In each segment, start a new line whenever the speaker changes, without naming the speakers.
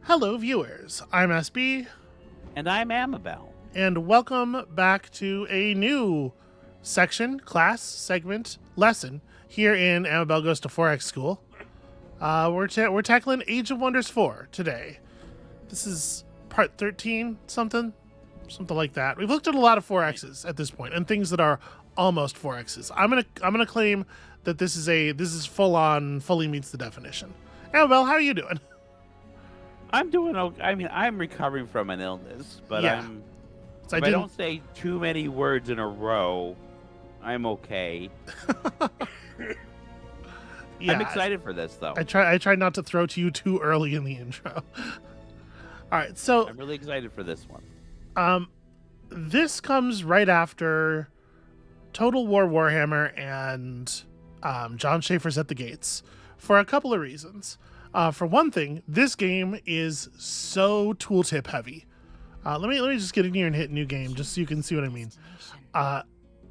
Hello, viewers. I'm SB,
And I'm Amabel.
and welcome back to a new section, class, segment, lesson here in Amabel Goes to Forex School. We're tackling Age of Wonders 4 today. This is part 13, something like that. We've looked at a lot of 4Xs at this point, and things that are almost 4Xs. I'm gonna claim that this is full on, fully meets the definition. Amabel, how are you doing?
I'm doing okay. I mean, I'm recovering from an illness, but
Yeah. So
if I don't say too many words in a row, I'm okay.
Yeah,
I'm excited for this, though.
I try not to throw to you too early in the intro. All right, so
I'm really excited for this one.
this comes right after Total War Warhammer and John Schaefer's at the Gates for a couple of reasons. For one thing, this game is so tooltip heavy. Let me just get in here and hit new game just so you can see what I mean.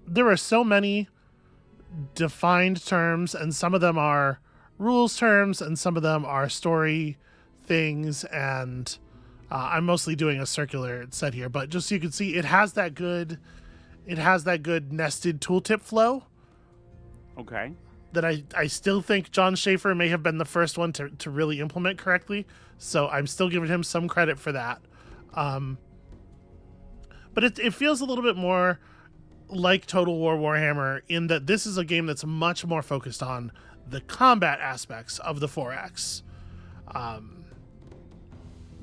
There are so many defined terms, and some of them are rules terms, and some of them are story things. And I'm mostly doing a circular set here, but just so you can see, it has that good nested tooltip flow.
Okay.
That I still think John Schaefer may have been the first one to really implement correctly. So I'm still giving him some credit for that. But it feels a little bit more like Total War Warhammer in that this is a game that's much more focused on the combat aspects of the 4X.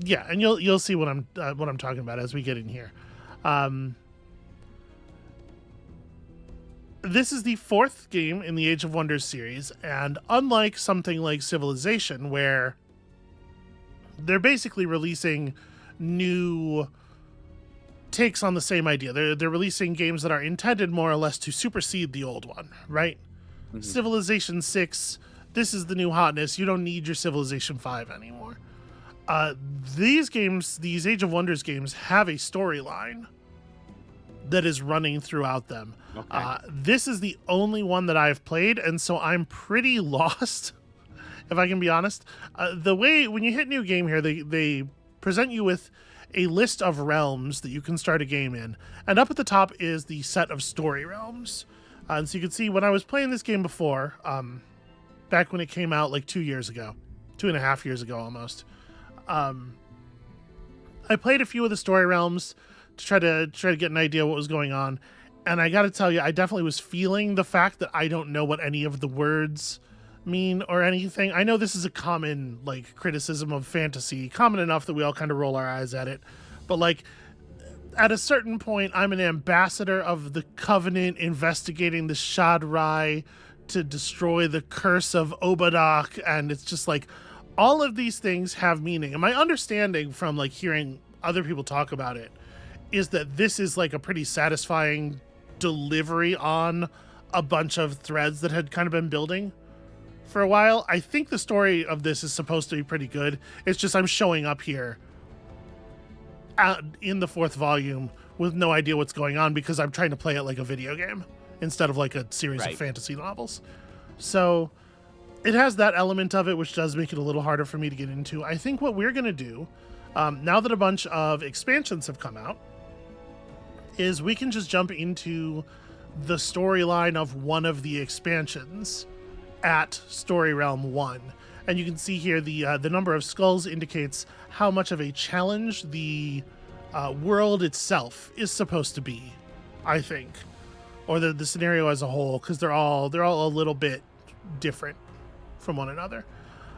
Yeah, and you'll see what I'm talking about as we get in here. This is the fourth game in the Age of Wonders series, and unlike something like Civilization, where they're basically releasing new takes on the same idea, they're releasing games that are intended more or less to supersede the old one, right? Mm-hmm. Civilization 6, this is the new hotness. You don't need your Civilization 5 anymore. These games, these Age of Wonders games, have a storyline that is running throughout them. Okay. This is the only one that I've played, and so I'm pretty lost, if I can be honest. The way, when you hit new game here, they present you with a list of realms that you can start a game in, and up at the top is the set of story realms. And so you can see when I was playing this game before, back when it came out like 2 years ago, 2.5 years ago almost, I played a few of the story realms to try to get an idea what was going on. And I got to tell you, I definitely was feeling the fact that I don't know what any of the words mean or anything. I know this is a common like criticism of fantasy, common enough that we all kind of roll our eyes at it. But like at a certain point, I'm an ambassador of the Covenant investigating the Shadrai to destroy the curse of Obadok. And it's just like all of these things have meaning. And my understanding from like hearing other people talk about it is that this is like a pretty satisfying delivery on a bunch of threads that had kind of been building for a while. I think the story of this is supposed to be pretty good. It's just I'm showing up here in the fourth volume with no idea what's going on because I'm trying to play it like a video game instead of like a series of fantasy novels. So it has that element of it, which does make it a little harder for me to get into. I think what we're going to do, now that a bunch of expansions have come out, is we can just jump into the storyline of one of the expansions at Story Realm 1. And you can see here the number of skulls indicates how much of a challenge the world itself is supposed to be, I think. Or the scenario as a whole, because they're all a little bit different from one another.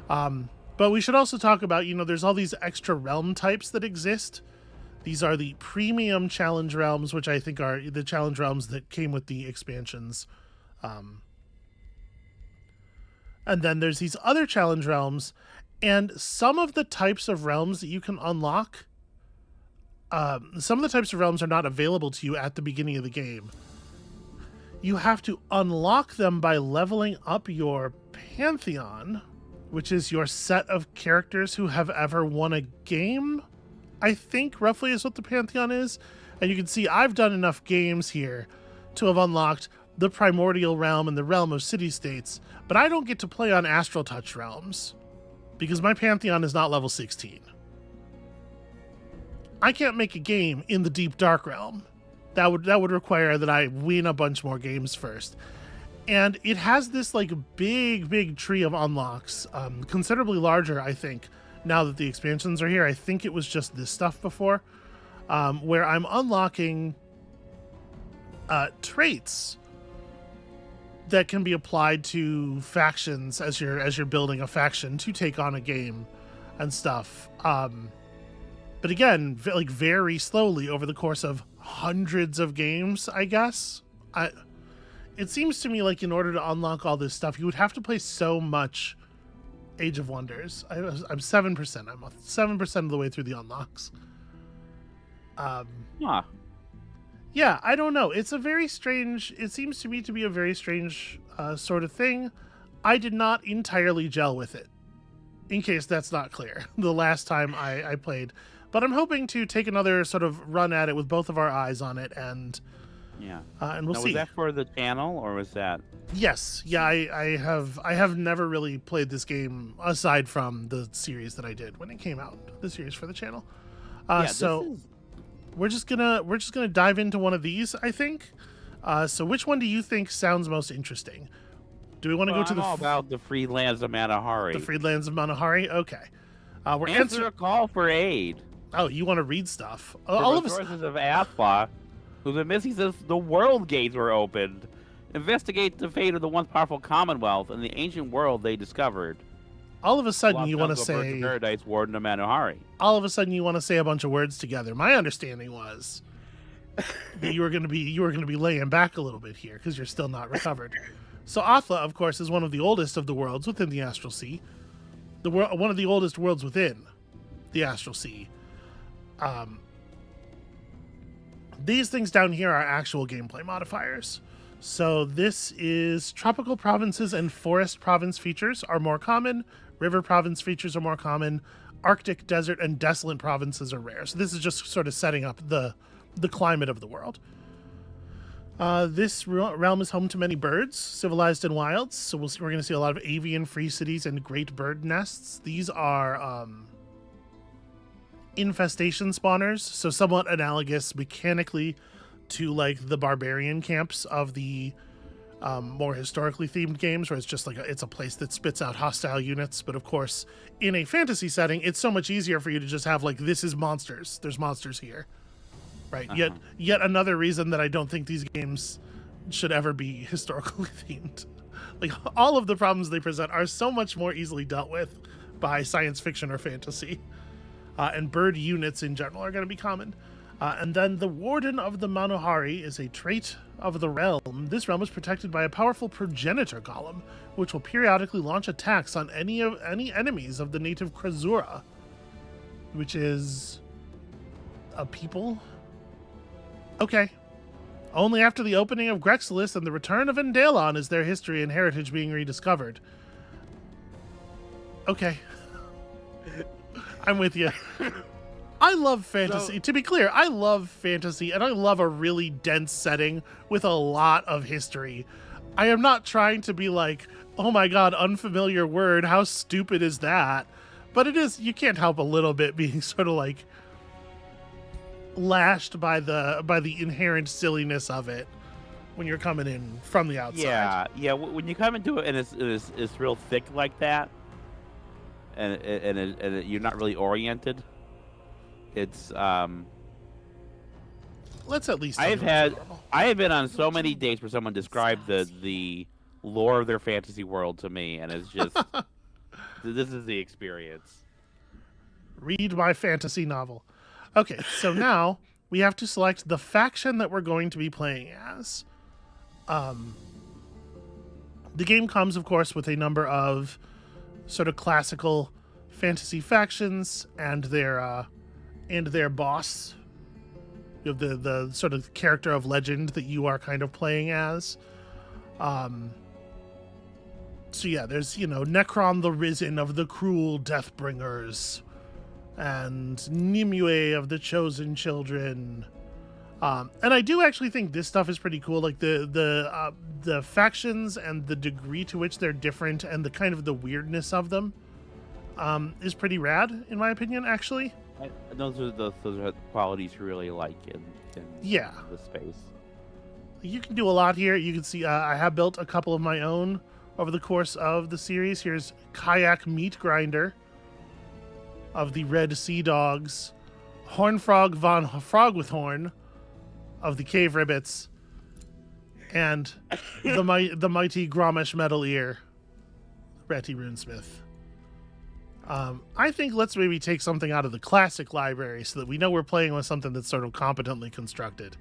But we should also talk about, there's all these extra realm types that exist. These are the premium challenge realms, which I think are the challenge realms that came with the expansions. And then there's these other challenge realms, and some of the types of realms that you can unlock, some of the types of realms are not available to you at the beginning of the game. You have to unlock them by leveling up your Pantheon, which is your set of characters who have ever won a game, I think roughly is what the Pantheon is. And you can see I've done enough games here to have unlocked the Primordial Realm and the Realm of City-States, but I don't get to play on Astral Touch realms because my Pantheon is not level 16. I can't make a game in the Deep Dark realm. That would require that I win a bunch more games first. And it has this like big tree of unlocks, considerably larger, I think, now that the expansions are here. I think it was just this stuff before, where I'm unlocking traits that can be applied to factions as you're building a faction to take on a game and stuff. But again, like very slowly over the course of hundreds of games, I guess. It seems to me like in order to unlock all this stuff, you would have to play so much Age of Wonders. I'm 7%. I'm 7% of the way through the unlocks. Yeah, I don't know. It's a very strange... It seems to me to be a very strange sort of thing. I did not entirely gel with it, in case that's not clear, the last time I played. But I'm hoping to take another sort of run at it with both of our eyes on it, and and we'll see.
Was that for the channel, or was that?
Yes, yeah. I have never really played this game aside from the series that I did when it came out, the series for the channel. So we're just gonna dive into one of these, I think. So which one do you think sounds most interesting? Do we want to go to
all about the Freelands of Manahari?
The Freelands of Manahari. Okay. We're
Answer a call for aid.
Oh, you want to read stuff?
All of the sources of Athla, who's been missing since the world gates were opened. Investigate the fate of the once powerful Commonwealth and the ancient world they discovered.
All of a sudden, you want to say
Paradise Warden of Manahari.
All of a sudden, you want to say a bunch of words together. My understanding was that you were going to be laying back a little bit here because you're still not recovered. So Athla, of course, is one of the oldest of the worlds within the Astral Sea. One of the oldest worlds within the Astral Sea. These things down here are actual gameplay modifiers. So this is tropical provinces and forest province features are more common. River province features are more common. Arctic, desert, and desolate provinces are rare. So this is just sort of setting up the climate of the world. This realm is home to many birds, civilized and wilds. So we're going to see a lot of avian free cities and great bird nests. These are infestation spawners, so somewhat analogous mechanically to like the barbarian camps of the more historically themed games, where it's just like it's a place that spits out hostile units. But of course, in a fantasy setting, it's so much easier for you to just have like, this is monsters. There's monsters here, right? Yet another reason that I don't think these games should ever be historically themed. Like all of the problems they present are so much more easily dealt with by science fiction or fantasy. And bird units in general are going to be common. And then the Warden of the Manahari is a trait of the realm. This realm is protected by a powerful progenitor golem, which will periodically launch attacks on any enemies of the native Krasura, which is a people. Okay. Only after the opening of Grexelis and the return of Endalon is their history and heritage being rediscovered. Okay. I'm with you. I love fantasy. To be clear, I love fantasy, and I love a really dense setting with a lot of history. I am not trying to be like, oh my god, unfamiliar word, how stupid is that? But it is, you can't help a little bit being sort of like lashed by the inherent silliness of it when you're coming in from the outside.
Yeah. When you come into it and it's real thick like that, and you're not really oriented. It's
let's at least.
I have been on so many dates where someone described the lore of their fantasy world to me, and it's just this is the experience.
Read my fantasy novel. Okay, so now we have to select the faction that we're going to be playing as. The game comes, of course, with a number of sort of classical fantasy factions and their boss. You have the sort of character of legend that you are kind of playing as. So yeah, there's, Necron the Risen of the Cruel Deathbringers, and Nimue of the Chosen Children. And I do actually think this stuff is pretty cool. Like the factions and the degree to which they're different and the kind of the weirdness of them is pretty rad, in my opinion, actually.
Those are the qualities you really like in
Yeah.
the space.
You can do a lot here. You can see I have built a couple of my own over the course of the series. Here's Kayak Meat Grinder of the Red Sea Dogs, Hornfrog von Frog with Horn of the Cave Ribbits, and the mighty Gromish Metal Ear, Ratty Runesmith. I think let's maybe take something out of the classic library so that we know we're playing with something that's sort of competently constructed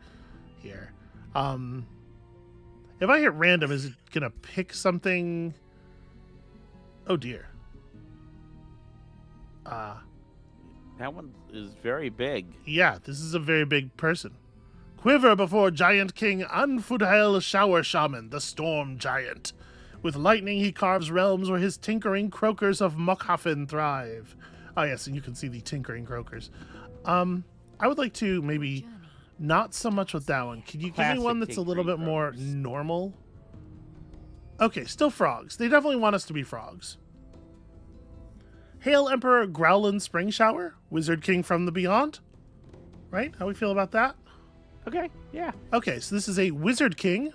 here. If I hit random, is it gonna pick something? Oh dear.
That one is very big.
Yeah, this is a very big person. Quiver before Giant King Anfudhael Shower Shaman, the Storm Giant. With lightning he carves realms where his tinkering croakers of Mokhafen thrive. Oh yes, and you can see the tinkering croakers. I would like to maybe not so much with that one. Can you give me one that's a little bit more normal? Okay, still frogs. They definitely want us to be frogs. Hail Emperor Growlin Spring Shower, Wizard King from the Beyond. Right? How we feel about that?
Okay, yeah.
Okay, so this is a Wizard King.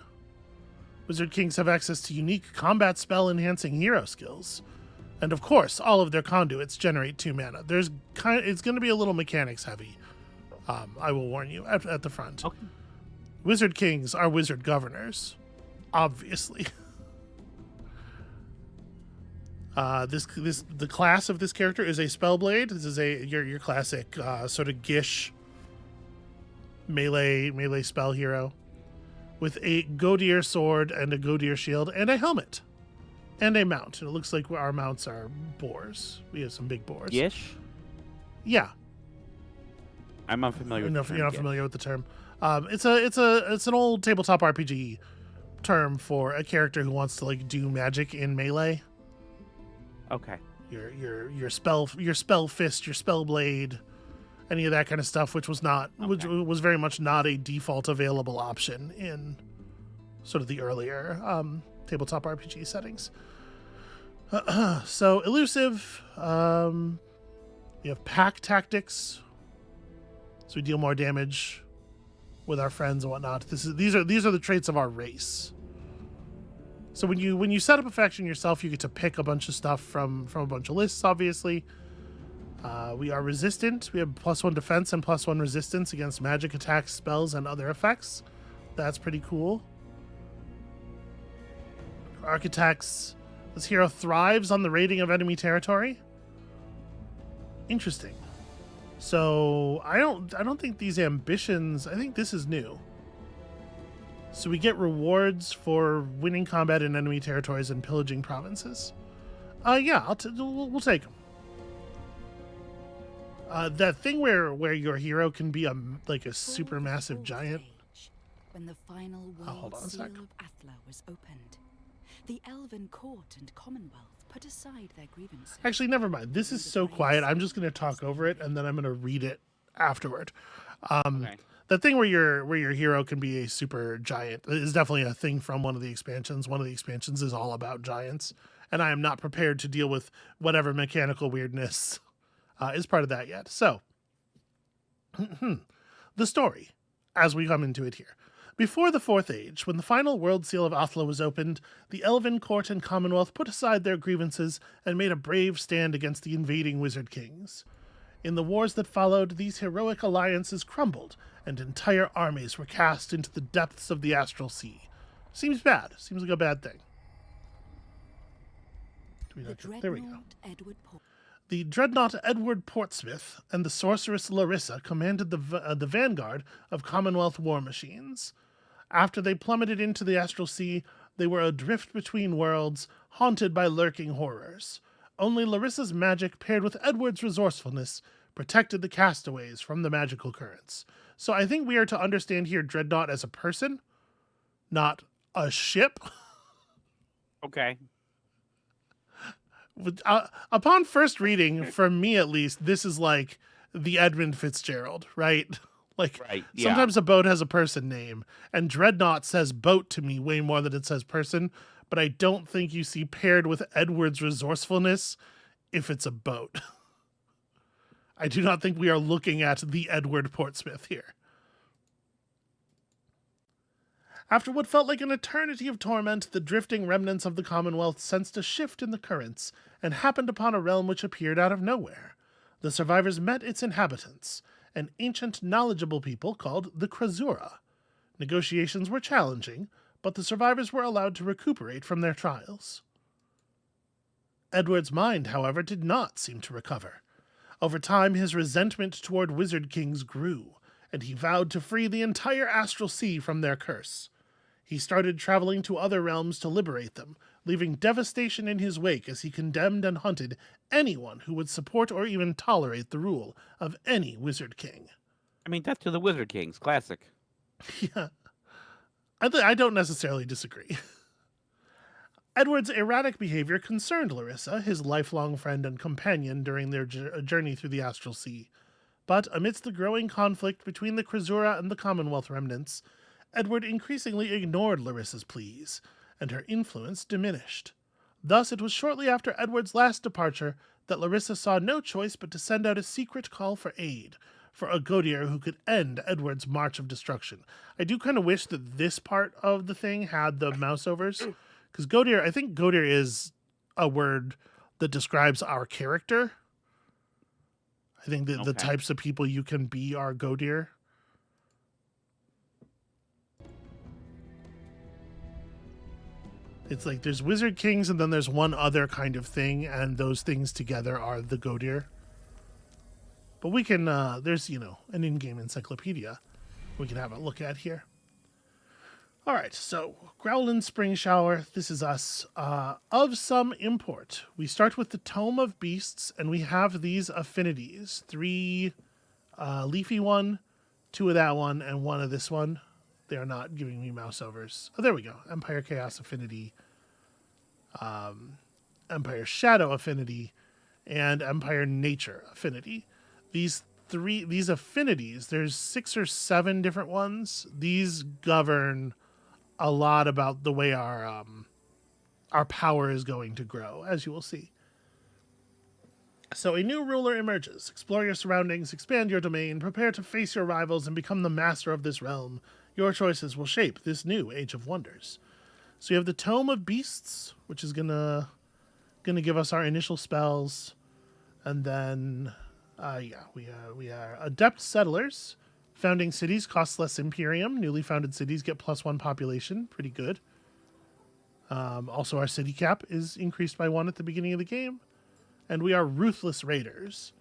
Wizard Kings have access to unique combat spell enhancing hero skills. And of course, all of their conduits generate 2 mana. It's going to be a little mechanics heavy. I will warn you at the front.
Okay.
Wizard Kings are wizard governors, obviously. The class of this character is a Spellblade. This is your classic sort of Gish melee spell hero with a Godir sword and a Godir shield and a helmet and a mount. And it looks like our mounts are boars. We have some big boars.
Gish?
Yeah.
I'm unfamiliar with the term.
You're not familiar with the term. It's an old tabletop RPG term for a character who wants to like do magic in melee.
Okay.
Your spell fist, your spell blade, any of that kind of stuff, which was very much not a default available option in sort of the earlier tabletop RPG settings. So elusive. We have pack tactics, so we deal more damage with our friends and whatnot. These are the traits of our race. So when you set up a faction yourself, you get to pick a bunch of stuff from a bunch of lists, obviously. We are resistant. We have +1 defense and +1 resistance against magic attacks, spells, and other effects. That's pretty cool. Architects. This hero thrives on the raiding of enemy territory. Interesting. So I don't think these ambitions. I think this is new. So we get rewards for winning combat in enemy territories and pillaging provinces. Yeah, we'll take them. That thing where your hero can be a super massive giant.
When the final world seal of Athla was opened, the Elven court and Commonwealth put aside their grievances.
Actually, never mind. This is so quiet. I'm just going to talk over it and then I'm going to read it afterward.
Okay.
That thing where your hero can be a super giant is definitely a thing from one of the expansions. One of the expansions is all about giants, and I am not prepared to deal with whatever mechanical weirdness is part of that yet. So, the story, as we come into it here. Before the Fourth Age, when the final world seal of Athla was opened, the Elven court and Commonwealth put aside their grievances and made a brave stand against the invading wizard kings. In the wars that followed, these heroic alliances crumbled, and entire armies were cast into the depths of the astral sea. Seems bad. Seems like a bad thing. There we go. The dreadnought Edward Portsmouth and the sorceress Larissa commanded the vanguard of Commonwealth war machines. After they plummeted into the astral sea, they were adrift between worlds, haunted by lurking horrors. Only Larissa's magic, paired with Edward's resourcefulness, protected the castaways from the magical currents. So I think we are to understand here Dreadnought as a person, not a ship.
Okay.
Upon first reading, for me at least, this is like the Edmund Fitzgerald, right? Like,
right, yeah.
Sometimes a boat has a person name, and Dreadnought says boat to me way more than it says person, but I don't think you see paired with Edward's resourcefulness if it's a boat. I do not think we are looking at the Edward Portsmouth here. After what felt like an eternity of torment, the drifting remnants of the Commonwealth sensed a shift in the currents and happened upon a realm which appeared out of nowhere. The survivors met its inhabitants, an ancient, knowledgeable people called the Krasura. Negotiations were challenging, but the survivors were allowed to recuperate from their trials. Edward's mind, however, did not seem to recover. Over time, his resentment toward Wizard Kings grew, and he vowed to free the entire Astral Sea from their curse. He started traveling to other realms to liberate them, leaving devastation in his wake as he condemned and hunted anyone who would support or even tolerate the rule of any Wizard King.
I mean, that's to the Wizard Kings. Classic.
Yeah. I don't necessarily disagree. Edward's erratic behavior concerned Larissa, his lifelong friend and companion during their journey through the Astral Sea. But amidst the growing conflict between the Krasura and the Commonwealth remnants, Edward increasingly ignored Larissa's pleas, and her influence diminished. Thus, it was shortly after Edward's last departure that Larissa saw no choice but to send out a secret call for aid, for a Godier who could end Edward's march of destruction. I do kind of wish that this part of the thing had the mouse-overs, because Godier, I think Godier is a word that describes our character. I think that the types of people you can be are Godier. It's like there's Wizard Kings and then there's one other kind of thing, and those things together are the Godier. But we can, there's, an in-game encyclopedia we can have a look at here. All right, so Growlin Spring Shower, this is us. Of some import, we start with the Tome of Beasts, and we have these affinities. 3 leafy one, 2 of that one, and 1 of this one. They are not giving me mouse overs. Oh, there we go. Empire Chaos Affinity, Empire Shadow Affinity, and Empire Nature Affinity. These affinities, there's 6 or 7 different ones. These govern a lot about the way our power is going to grow, as you will see. So a new ruler emerges. Explore your surroundings, expand your domain, prepare to face your rivals, and become the master of this realm. Your choices will shape this new Age of Wonders. So you have the Tome of Beasts, which is gonna give us our initial spells, and then we are Adept Settlers. Founding cities cost less Imperium. Newly founded cities get +1 population. Pretty good. Also, our city cap is increased by 1 at the beginning of the game, and we are Ruthless Raiders.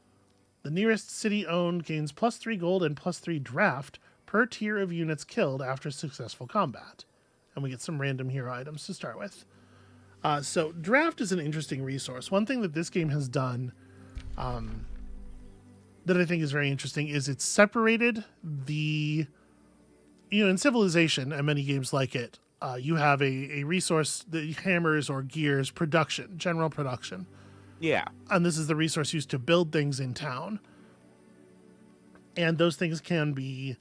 The nearest city owned gains +3 gold and +3 draft per tier of units killed after successful combat. And we get some random hero items to start with. So draft is an interesting resource. One thing that this game has done that I think is very interesting is it's separated the, in Civilization and many games like it, you have a resource, the hammers or gears production, general production.
Yeah.
And this is the resource used to build things in town. And those things can be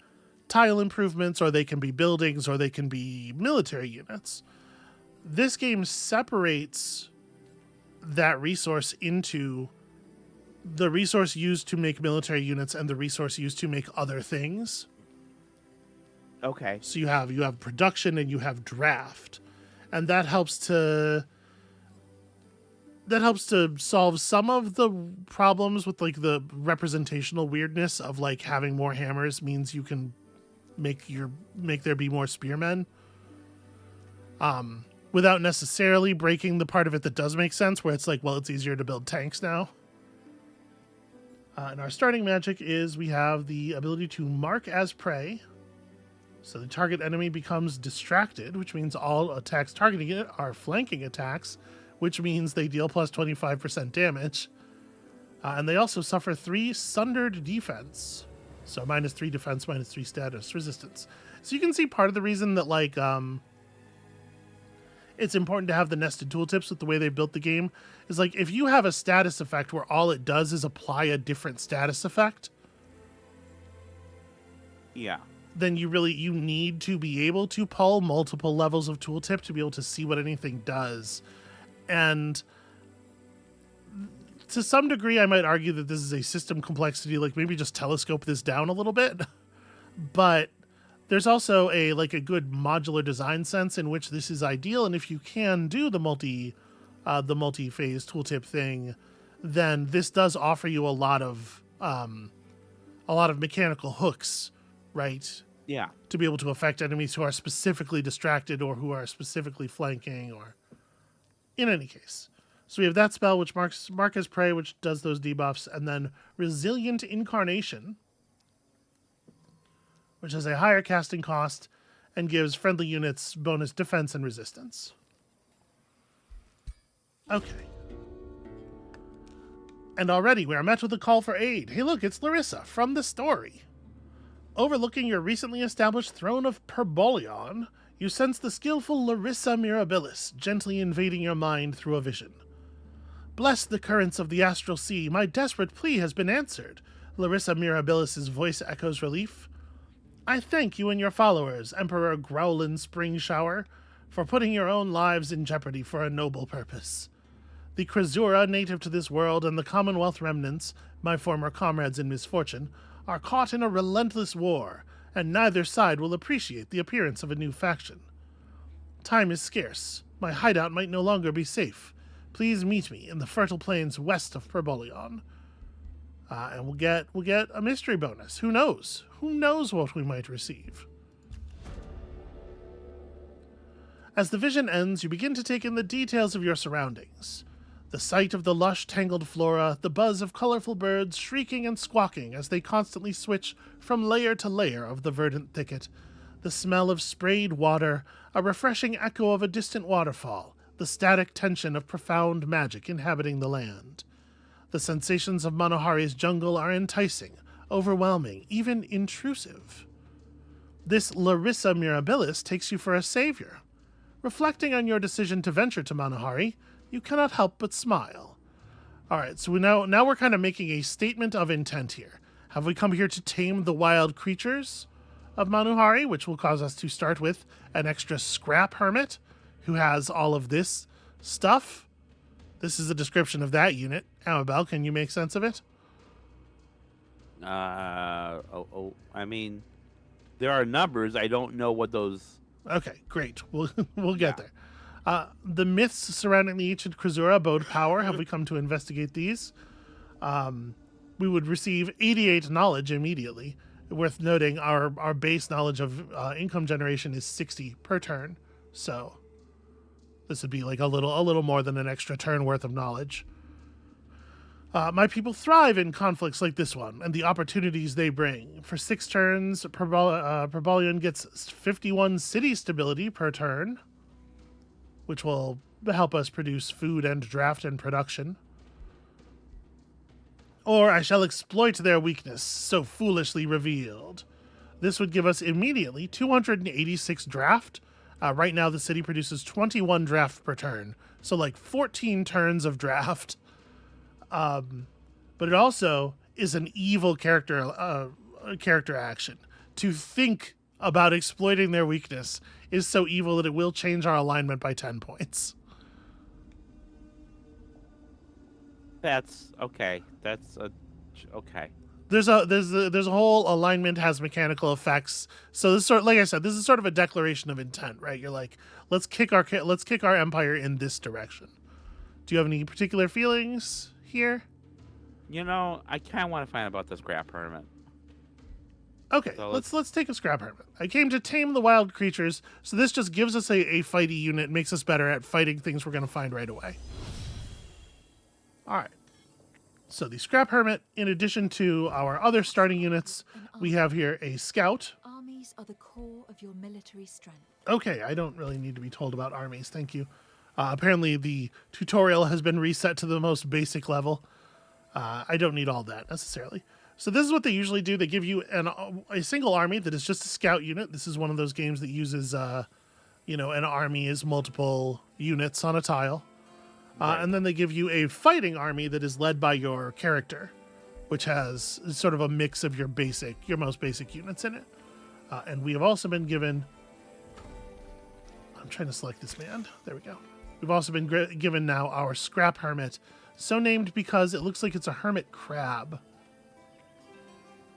tile improvements, or they can be buildings, or they can be military units. This game separates that resource into the resource used to make military units and the resource used to make other things.
Okay.
So you have production and you have draft. And that helps to solve some of the problems with like the representational weirdness of like having more hammers means you can make there be more spearmen. Without necessarily breaking the part of it that does make sense, where it's like, well, it's easier to build tanks now. And our starting magic is we have the ability to mark as prey. So the target enemy becomes distracted, which means all attacks targeting it are flanking attacks, which means they deal plus 25% damage. And they also suffer 3 sundered defense. So -3 defense, -3 status resistance. So you can see part of the reason that like it's important to have the nested tooltips with the way they built the game is like if you have a status effect where all it does is apply a different status effect.
Yeah.
Then you need to be able to pull multiple levels of tooltip to be able to see what anything does. And to some degree, I might argue that this is a system complexity, like maybe just telescope this down a little bit. But there's also a good modular design sense in which this is ideal, and if you can do the multi-phase tooltip thing, then this does offer you a lot of mechanical hooks, right?
Yeah.
To be able to affect enemies who are specifically distracted or who are specifically flanking, or in any case. So we have that spell, which mark as prey, which does those debuffs, and then Resilient Incarnation, which has a higher casting cost and gives friendly units bonus defense and resistance. Okay. And already we are met with a call for aid. Hey look, it's Larissa from the story. Overlooking your recently established throne of Perbolion, you sense the skillful Larissa Mirabilis gently invading your mind through a vision. Bless the currents of the astral sea, my desperate plea has been answered. Larissa Mirabilis' voice echoes relief. I thank you and your followers, Emperor Growlin Springshower, for putting your own lives in jeopardy for a noble purpose. The Krasura native to this world and the Commonwealth remnants, my former comrades in misfortune, are caught in a relentless war, and neither side will appreciate the appearance of a new faction. Time is scarce. My hideout might no longer be safe. Please meet me in the fertile plains west of Perbolion. And we'll get a mystery bonus. Who knows? Who knows what we might receive? As the vision ends, you begin to take in the details of your surroundings. The sight of the lush, tangled flora, the buzz of colorful birds shrieking and squawking as they constantly switch from layer to layer of the verdant thicket, the smell of sprayed water, a refreshing echo of a distant waterfall, the static tension of profound magic inhabiting the land. The sensations of Manohari's jungle are enticing, overwhelming, even intrusive. This Larissa Mirabilis takes you for a savior. Reflecting on your decision to venture to Manohari, you cannot help but smile. All right, so now we're kind of making a statement of intent here. Have we come here to tame the wild creatures of Manohari, which will cause us to start with an extra scrap hermit who has all of this stuff? This is a description of that unit. Amabel, can you make sense of it?
I mean, there are numbers. I don't know what those...
Okay, great. We'll get there. The myths surrounding the ancient Krasura bode power. Have we come to investigate these? We would receive 88 knowledge immediately. Worth noting, our base knowledge of income generation is 60 per turn. So this would be like a little more than an extra turn worth of knowledge. My people thrive in conflicts like this one and the opportunities they bring. For 6 turns, Perbolion gets 51 city stability per turn, which will help us produce food and draft and production. Or I shall exploit their weakness, so foolishly revealed. This would give us immediately 286 draft. Right now the city produces 21 draft per turn, so like 14 turns of draft. But it also is an evil character action. To think about exploiting their weakness is so evil that it will change our alignment by 10 points.
That's okay. Okay.
There's a whole alignment has mechanical effects. So this like I said, this is sort of a declaration of intent, right? You're like, let's kick our empire in this direction. Do you have any particular feelings here?
You know, I kind of want to find out about the scrap hermit.
Okay, so let's take a scrap hermit. I came to tame the wild creatures, so this just gives us a fighty unit, makes us better at fighting things we're going to find right away. All right. So the scrap hermit, in addition to our other starting units, we have here a scout.
Armies are the core of your military strength.
Okay, I don't really need to be told about armies, thank you. Apparently the tutorial has been reset to the most basic level. I don't need all that necessarily. So this is what they usually do. They give you a single army that is just a scout unit. This is one of those games that uses, an army as multiple units on a tile. Right. And then they give you a fighting army that is led by your character, which has sort of a mix of your most basic units in it. And we have also been given... I'm trying to select this man. There we go. We've also been given now our scrap hermit, So named because it looks like it's a hermit crab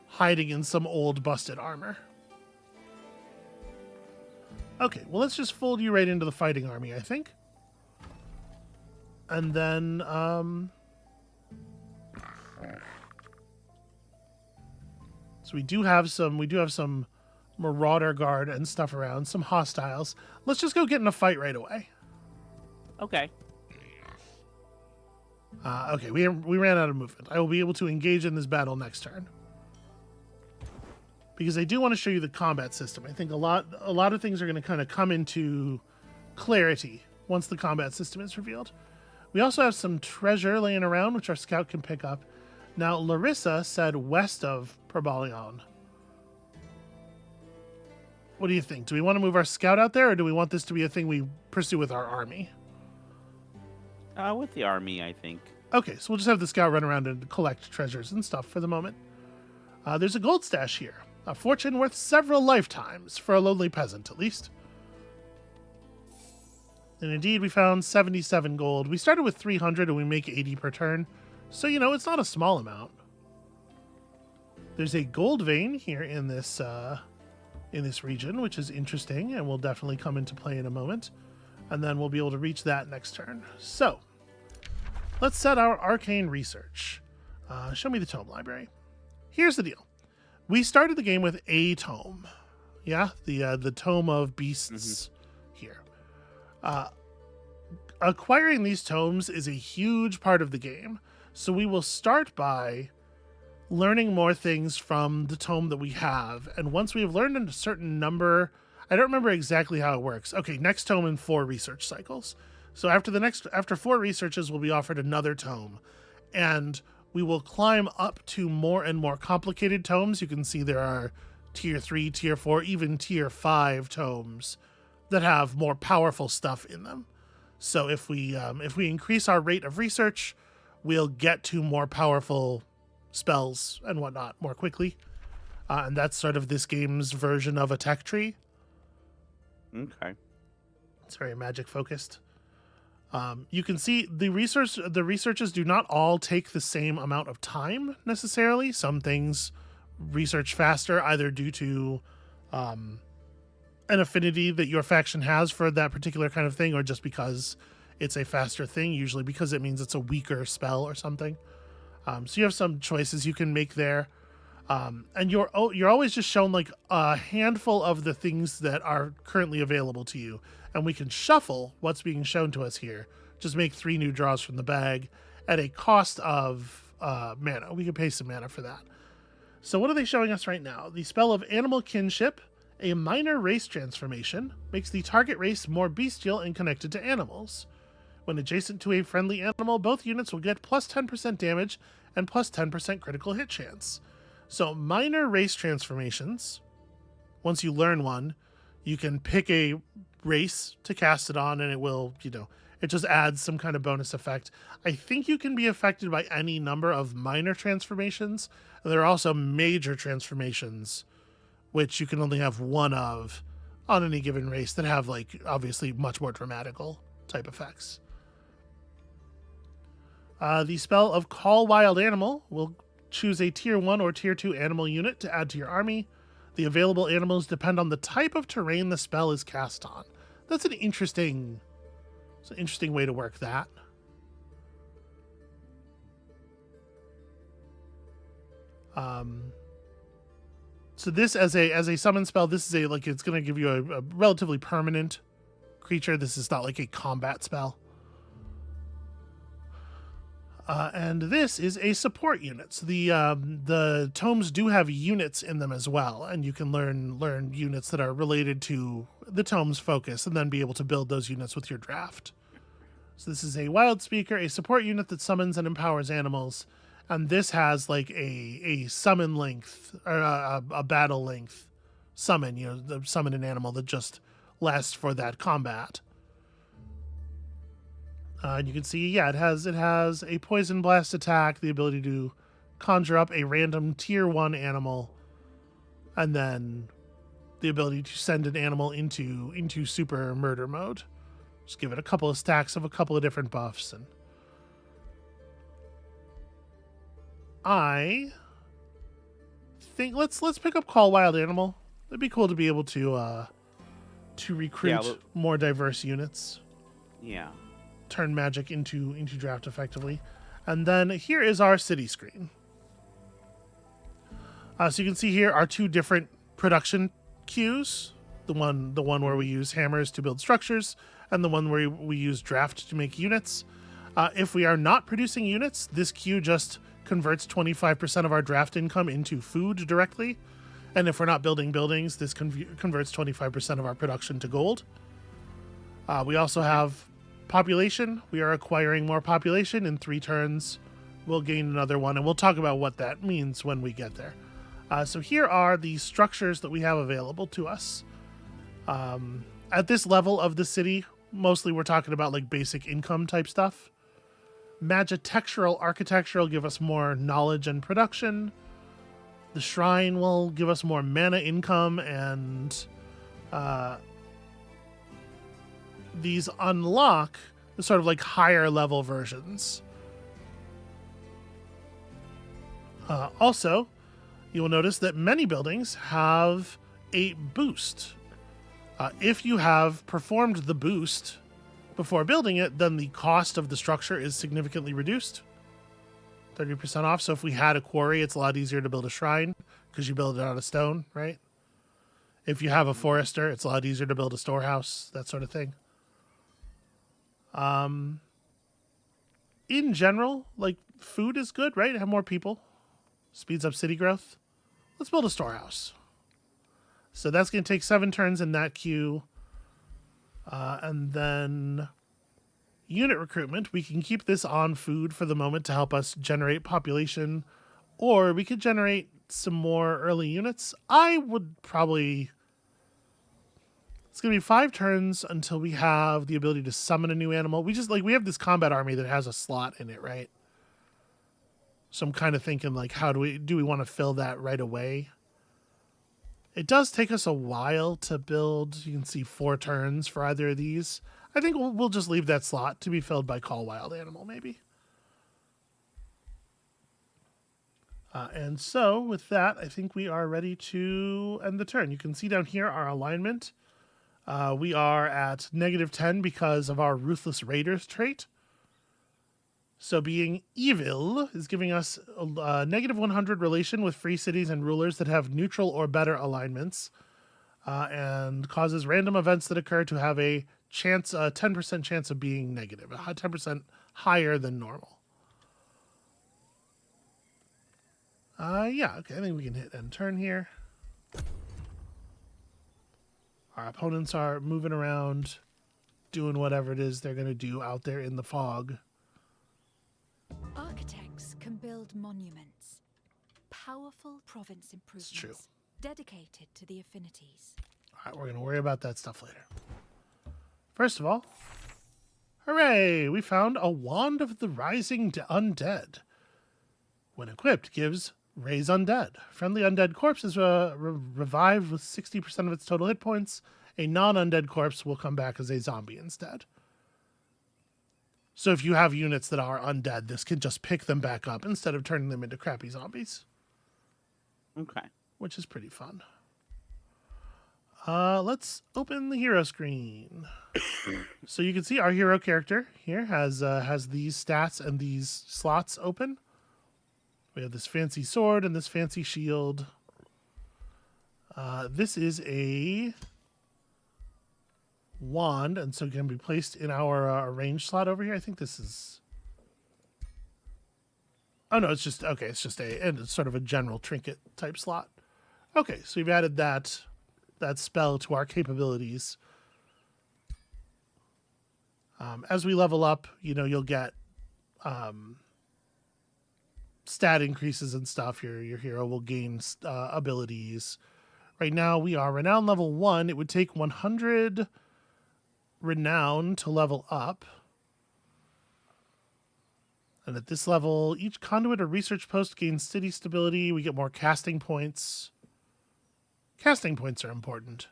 hiding in some old busted armor. Okay, well, let's just fold you right into the fighting army, I think. And then, so we do have some Marauder Guard and stuff around, some hostiles. Let's just go get in a fight right away.
Okay.
Okay, we ran out of movement. I will be able to engage in this battle next turn. Because I do want to show you the combat system. I think a lot of things are going to kind of come into clarity once the combat system is revealed. We also have some treasure laying around, which our scout can pick up. Now, Larissa said west of Perbalion. What do you think? Do we want to move our scout out there, or do we want this to be a thing we pursue with our army?
With the army, I think.
Okay, so we'll just have the scout run around and collect treasures and stuff for the moment. There's a gold stash here. A fortune worth several lifetimes, for a lonely peasant, at least. And indeed, we found 77 gold. We started with 300, and we make 80 per turn. So, it's not a small amount. There's a gold vein here in this region, which is interesting, and will definitely come into play in a moment. And then we'll be able to reach that next turn. So, let's set our arcane research. Show me the tome library. Here's the deal. We started the game with a tome. Yeah, the tome of beasts here. Acquiring these tomes is a huge part of the game. So we will start by learning more things from the tome that we have. And once we have learned a certain number, I don't remember exactly how it works. Okay, next tome in 4 research cycles. So after 4 researches, we'll be offered another tome. And we will climb up to more and more complicated tomes. You can see there are tier 3, tier 4, even tier 5 tomes that have more powerful stuff in them. So if we increase our rate of research, we'll get to more powerful spells and whatnot more quickly. And that's sort of this game's version of a tech tree.
Okay.
It's very magic focused. You can see the researches do not all take the same amount of time necessarily. Some things research faster, either due to an affinity that your faction has for that particular kind of thing, or just because it's a faster thing, usually because it means it's a weaker spell or something. So you have some choices you can make there. And you're always just shown like a handful of the things that are currently available to you. And we can shuffle what's being shown to us here. Just make 3 new draws from the bag at a cost of mana. We can pay some mana for that. So what are they showing us right now? The spell of Animal Kinship, a minor race transformation, makes the target race more bestial and connected to animals. When adjacent to a friendly animal, both units will get plus 10% damage and plus 10% critical hit chance. So minor race transformations, once you learn one, you can pick a race to cast it on, and it will, it just adds some kind of bonus effect. I think you can be affected by any number of minor transformations. There are also major transformations, which you can only have one of on any given race that have, like, obviously much more dramatical type effects. The spell of Call Wild Animal will choose a tier 1 or tier 2 animal unit to add to your army. The available animals depend on the type of terrain the spell is cast on. That's an interesting way to work that. So this as a summon spell, this is it's going to give you a relatively permanent creature. This is not like a combat spell. And this is a support unit. So the tomes do have units in them as well, and you can learn units that are related to the tome's focus, and then be able to build those units with your draft. So this is a wild speaker, a support unit that summons and empowers animals, and this has like a summon length or a battle length summon. Summon an animal that just lasts for that combat. And you can see, it has a poison blast attack, the ability to conjure up a random tier 1 animal, and then the ability to send an animal into super murder mode. Just give it a couple of stacks of a couple of different buffs, and I think let's pick up Call Wild Animal. It'd be cool to be able to recruit more diverse units.
Yeah.
Turn magic into draft effectively. And then here is our city screen. So you can see here our two different production queues. The one where we use hammers to build structures, and the one where we use draft to make units. If we are not producing units, this queue just converts 25% of our draft income into food directly. And if we're not building buildings, this converts 25% of our production to gold. We also have population. We are acquiring more population. In 3 turns, we'll gain another one, and we'll talk about what that means when we get there. So here are the structures that we have available to us. At this level of the city, mostly we're talking about like basic income type stuff. Magitectural architecture will give us more knowledge and production. The shrine will give us more mana income, and these unlock the sort of like higher level versions. Also, you will notice that many buildings have a boost. If you have performed the boost before building it, then the cost of the structure is significantly reduced. 30% off. So if we had a quarry, it's a lot easier to build a shrine because you build it out of stone, right? If you have a forester, it's a lot easier to build a storehouse, that sort of thing. In general, like food is good, right? Have more people. Speeds up city growth. Let's build a storehouse. So that's going to take 7 turns in that queue. And then unit recruitment. We can keep this on food for the moment to help us generate population. Or we could generate some more early units. I would probably... It's going to be 5 turns until we have the ability to summon a new animal. We have this combat army that has a slot in it, right? So I'm kind of thinking, like, how do we want to fill that right away? It does take us a while to build. You can see 4 turns for either of these. I think we'll just leave that slot to be filled by Call Wild Animal, maybe. And so with that, I think we are ready to end the turn. You can see down here our alignment. We are at -10 because of our Ruthless Raiders trait. So being evil is giving us a -100 relation with free cities and rulers that have neutral or better alignments, and causes random events that occur to have a 10% chance of being negative, 10% higher than normal. Yeah, okay, I think we can hit end turn here. Our opponents are moving around, doing whatever it is they're going to do out there in the fog.
Architects can build monuments, powerful province improvements,
It's true.
dedicated to the affinities.
All right, we're going to worry about that stuff later. First of all, hooray! We found a Wand of the Rising Undead. When equipped, gives Raise Undead. Friendly undead corpse is revived with 60% of its total hit points. A non-undead corpse will come back as a zombie instead. So if you have units that are undead, this can just pick them back up instead of turning them into crappy zombies.
Okay.
Which is pretty fun. Let's open the hero screen. So you can see our hero character here has these stats and these slots open. We have this fancy sword and this fancy shield. This is a wand, and so it can be placed in our range slot over here. I think this is... Oh, no, it's just... Okay, it's just it's sort of a general trinket type slot. Okay, so we've added that spell to our capabilities. As we level up, you'll get stat increases and stuff. Your hero will gain abilities. Right now, we are Renown level 1. It would take 100 Renown to level up. And at this level, each conduit or research post gains city stability. We get more casting points. Casting points are important.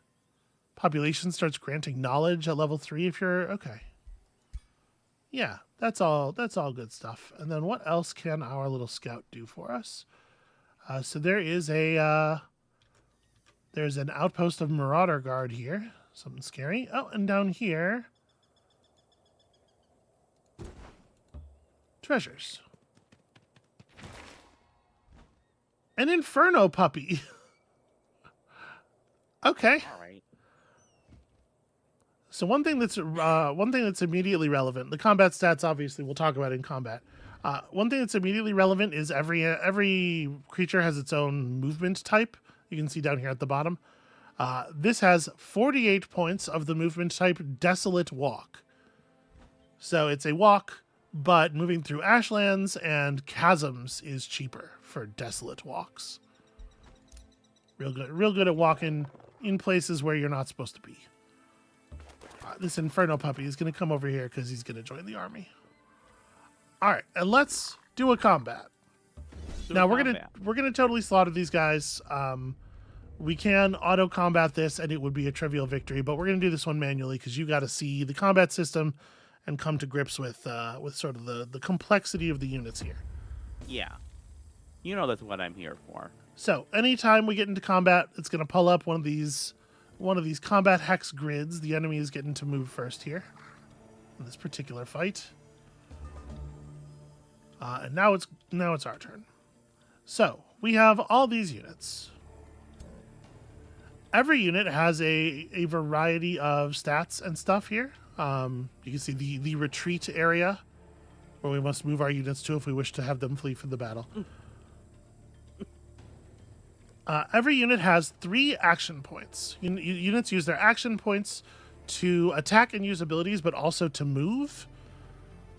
Population starts granting knowledge at level 3 if you're... Okay. Yeah, That's all good stuff. And then what else can our little scout do for us? So there is there's an outpost of Marauder Guard here. Something scary. Oh, and down here, treasures. An Inferno puppy. Okay.
All right.
So one thing that's immediately relevant. The combat stats, obviously, we'll talk about in combat. One thing that's immediately relevant is every creature has its own movement type. You can see down here at the bottom. This has 48 points of the movement type Desolate Walk. So it's a walk, but moving through ashlands and chasms is cheaper for Desolate Walks. Real good at walking in places where you're not supposed to be. This Inferno puppy is going to come over here because he's going to join the army. All right, and let's do a combat. Now we're gonna totally slaughter these guys. We can auto combat this, and it would be a trivial victory. But we're gonna do this one manually because you got to see the combat system and come to grips with sort of the complexity of the units here.
Yeah, you know that's what I'm here for.
So anytime we get into combat, it's gonna pull up one of these combat hex grids. The enemy is getting to move first here in this particular fight. And now it's our turn. So we have all these units. Every unit has a variety of stats and stuff here. You can see the retreat area where we must move our units to if we wish to have them flee from the battle. Every unit has 3 action points. Units use their action points to attack and use abilities, but also to move.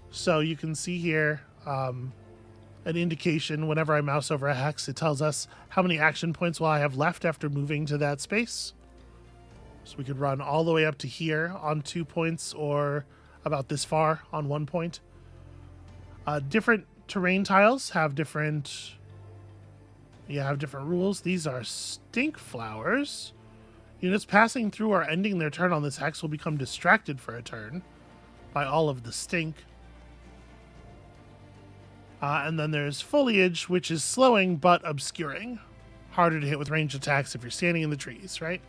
So you can see here an indication whenever I mouse over a hex, it tells us how many action points will I have left after moving to that space. So we could run all the way up to here on 2 points or about this far on 1 point. Different terrain tiles have different rules. These are stink flowers. Units passing through or ending their turn on this hex will become distracted for a turn by all of the stink. And then there's foliage, which is slowing but obscuring. Harder to hit with ranged attacks if you're standing in the trees, right?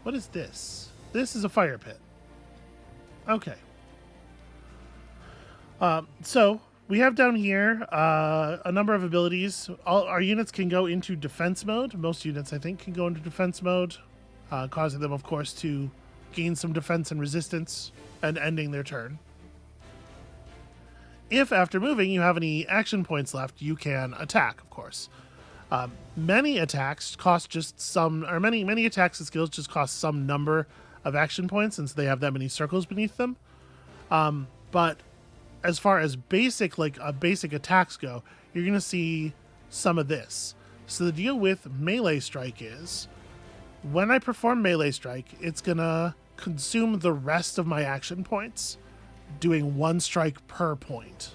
What is this? This is a fire pit. Okay. So we have down here a number of abilities. All our units can go into defense mode. Most units, I think, can go into defense mode, causing them, of course, to gain some defense and resistance and ending their turn. If after moving you have any action points left, you can attack, of course. Many attacks cost just some, or many attacks and skills just cost some number of action points since they have that many circles beneath them. But as far as basic attacks go, you're going to see some of this. So the deal with melee strike is when I perform melee strike, it's going to consume the rest of my action points, doing 1 strike per point.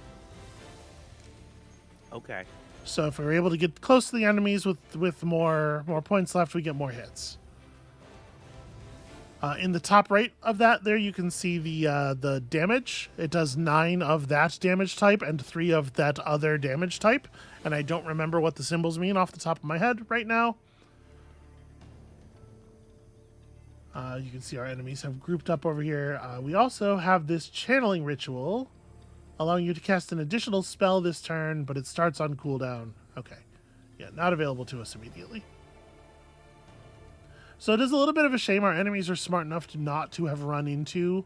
Okay.
So if we're able to get close to the enemies with more points left, we get more hits. In the top right of that, there you can see the damage. It does 9 of that damage type and 3 of that other damage type. And I don't remember what the symbols mean off the top of my head right now. You can see our enemies have grouped up over here. We also have this channeling ritual, allowing you to cast an additional spell this turn, but it starts on cooldown. Okay. Yeah, not available to us immediately. So it is a little bit of a shame our enemies are smart enough to have run into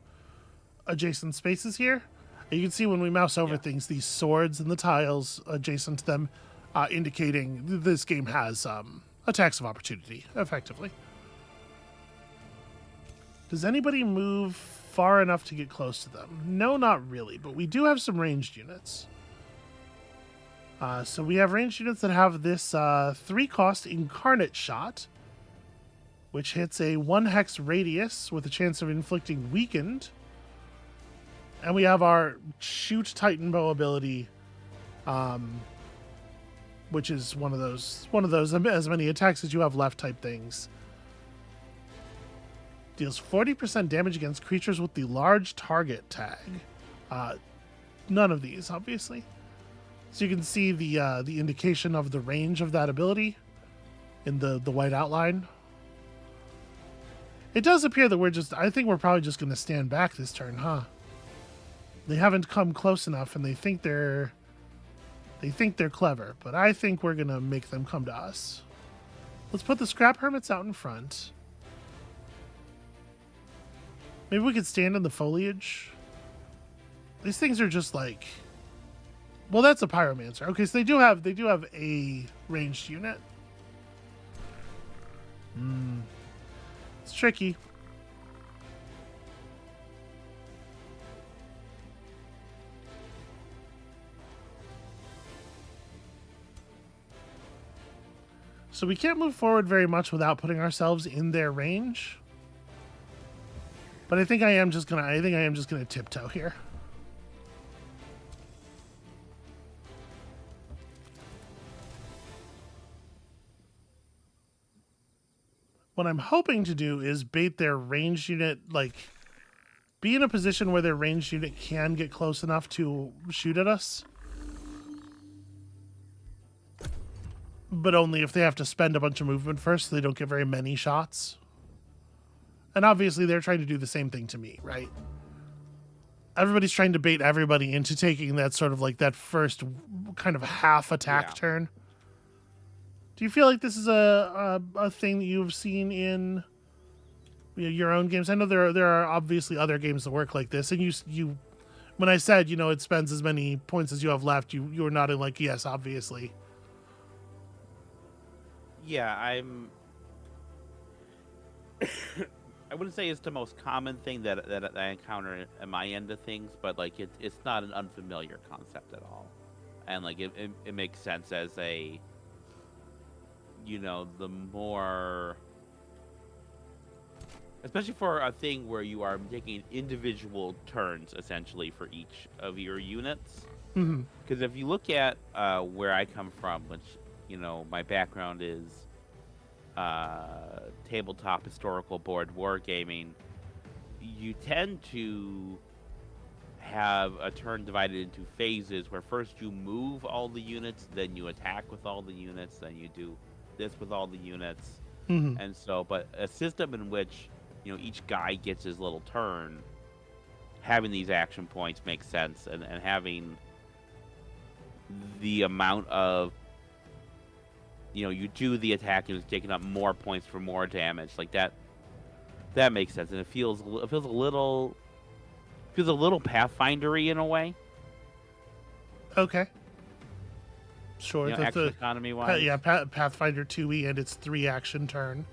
adjacent spaces here. You can see when we mouse over things, these swords and the tiles adjacent to them, indicating this game has attacks of opportunity, effectively. Does anybody move far enough to get close to them? No, not really, but we do have some ranged units. So we have ranged units that have this 3-cost Incarnate Shot, which hits a 1 hex radius with a chance of inflicting weakened. And we have our Shoot Titan Bow ability, which is one of those as many attacks as you have left type things. Deals 40% damage against creatures with the large target tag. None of these, obviously. So you can see the indication of the range of that ability in the white outline. It does appear that I think we're probably just going to stand back this turn, huh? They haven't come close enough, and they think they're clever, but I think we're going to make them come to us. Let's put the Scrap Hermits out in front. Maybe we could stand in the foliage. These things are just like... Well, that's a Pyromancer. Okay, so they do have a ranged unit. It's tricky. So we can't move forward very much without putting ourselves in their range. But I think I am just gonna tiptoe here. What I'm hoping to do is bait their ranged unit, like, be in a position where their ranged unit can get close enough to shoot at us. But only if they have to spend a bunch of movement first so they don't get very many shots. And obviously they're trying to do the same thing to me, right? Everybody's trying to bait everybody into taking that sort of like that first kind of half attack turn. Do you feel like this is a thing that you've seen in your own games? I know there are obviously other games that work like this, and you when I said it spends as many points as you have left, you were nodding like yes, obviously.
Yeah, I wouldn't say it's the most common thing that I encounter at my end of things, but like it's not an unfamiliar concept at all, and like it makes sense as a the more, especially for a thing where you are taking individual turns essentially for each of your units. Because if you look at where I come from, which my background is tabletop historical board wargaming, you tend to have a turn divided into phases where first you move all the units, then you attack with all the units, then you do this with all the units. And so, but a system in which each guy gets his little turn, having these action points makes sense, and having the amount of you do the attack and it's taking up more points for more damage, like that makes sense, and it feels a little Pathfinder-y in a way.
Okay. Sure.
Action economy wise.
Yeah, Pathfinder 2e and its 3 action turn.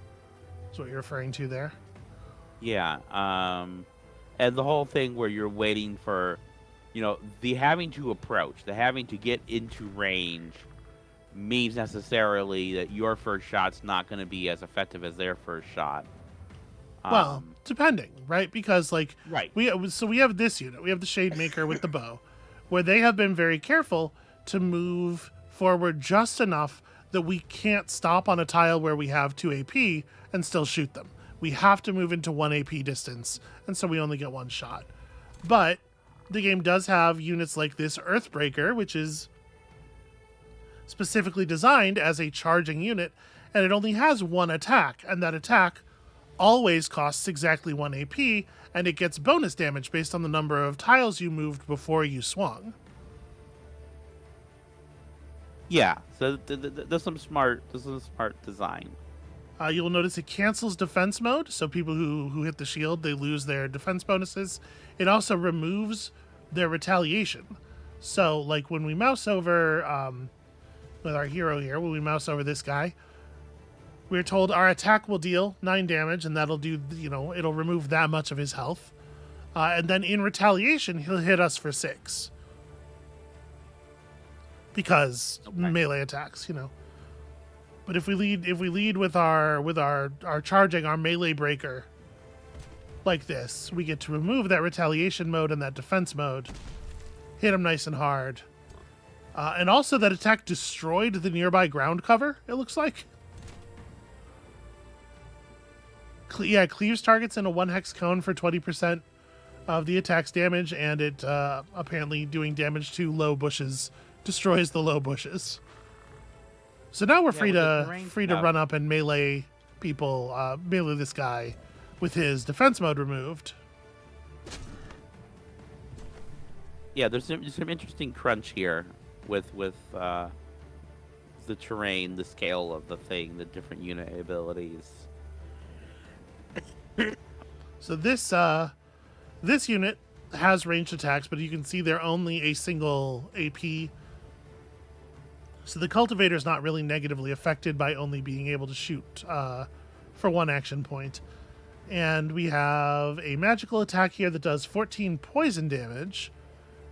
That's what you're referring to there.
Yeah. And the whole thing where you're waiting for, the having to approach, the having to get into range means necessarily that your first shot's not going to be as effective as their first shot.
Well, depending, right? Because
right.
we have this unit. We have the Shademaker with the bow, where they have been very careful to move forward just enough that we can't stop on a tile where we have 2 AP and still shoot them. We have to move into 1 AP distance, and so we only get 1 shot. But the game does have units like this Earthbreaker, which is specifically designed as a charging unit, and it only has 1 attack, and that attack always costs exactly 1 AP, and it gets bonus damage based on the number of tiles you moved before you swung.
Yeah, so there's some smart design.
You'll notice it cancels defense mode, so people who hit the shield, they lose their defense bonuses. It also removes their retaliation. So, like when we mouse over with our hero here, when we mouse over this guy, we're told our attack will deal 9 damage, and that'll do, it'll remove that much of his health. And then in retaliation, he'll hit us for 6. Because melee attacks, But if we lead with our charging, our melee breaker like this, we get to remove that retaliation mode and that defense mode, hit him nice and hard. And also that attack destroyed the nearby ground cover, it looks like. cleaves targets in a 1 hex cone for 20% of the attack's damage, and it apparently doing damage to low bushes destroys the low bushes. So now we're free to run up and melee people, melee this guy with his defense mode removed.
Yeah, there's some interesting crunch here with the terrain, the scale of the thing, the different unit abilities.
So this unit has ranged attacks, but you can see they're only a single AP. So the cultivator is not really negatively affected by only being able to shoot for 1 action point. And we have a magical attack here that does 14 poison damage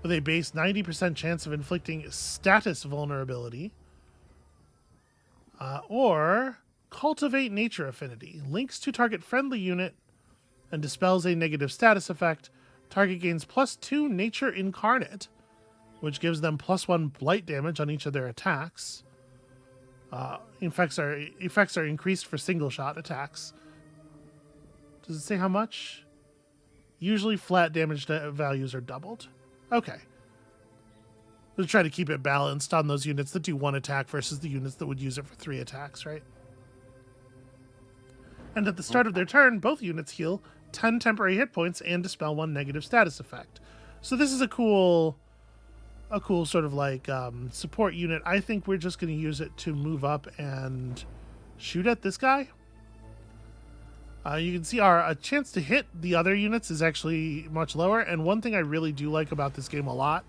with a base 90% chance of inflicting status vulnerability. Or cultivate nature affinity. Links to target friendly unit and dispels a negative status effect. Target gains +2 nature incarnate, which gives them +1 blight damage on each of their attacks. Effects are increased for single shot attacks. Does it say how much? Usually flat damage values are doubled. Okay. We'll try to keep it balanced on those units that do 1 attack versus the units that would use it for 3 attacks, right? And at the start of their turn, both units heal 10 temporary hit points and dispel 1 negative status effect. So this is a cool sort of like support unit. I think we're just going to use it to move up and shoot at this guy. You can see our chance to hit the other units is actually much lower. And one thing I really do like about this game a lot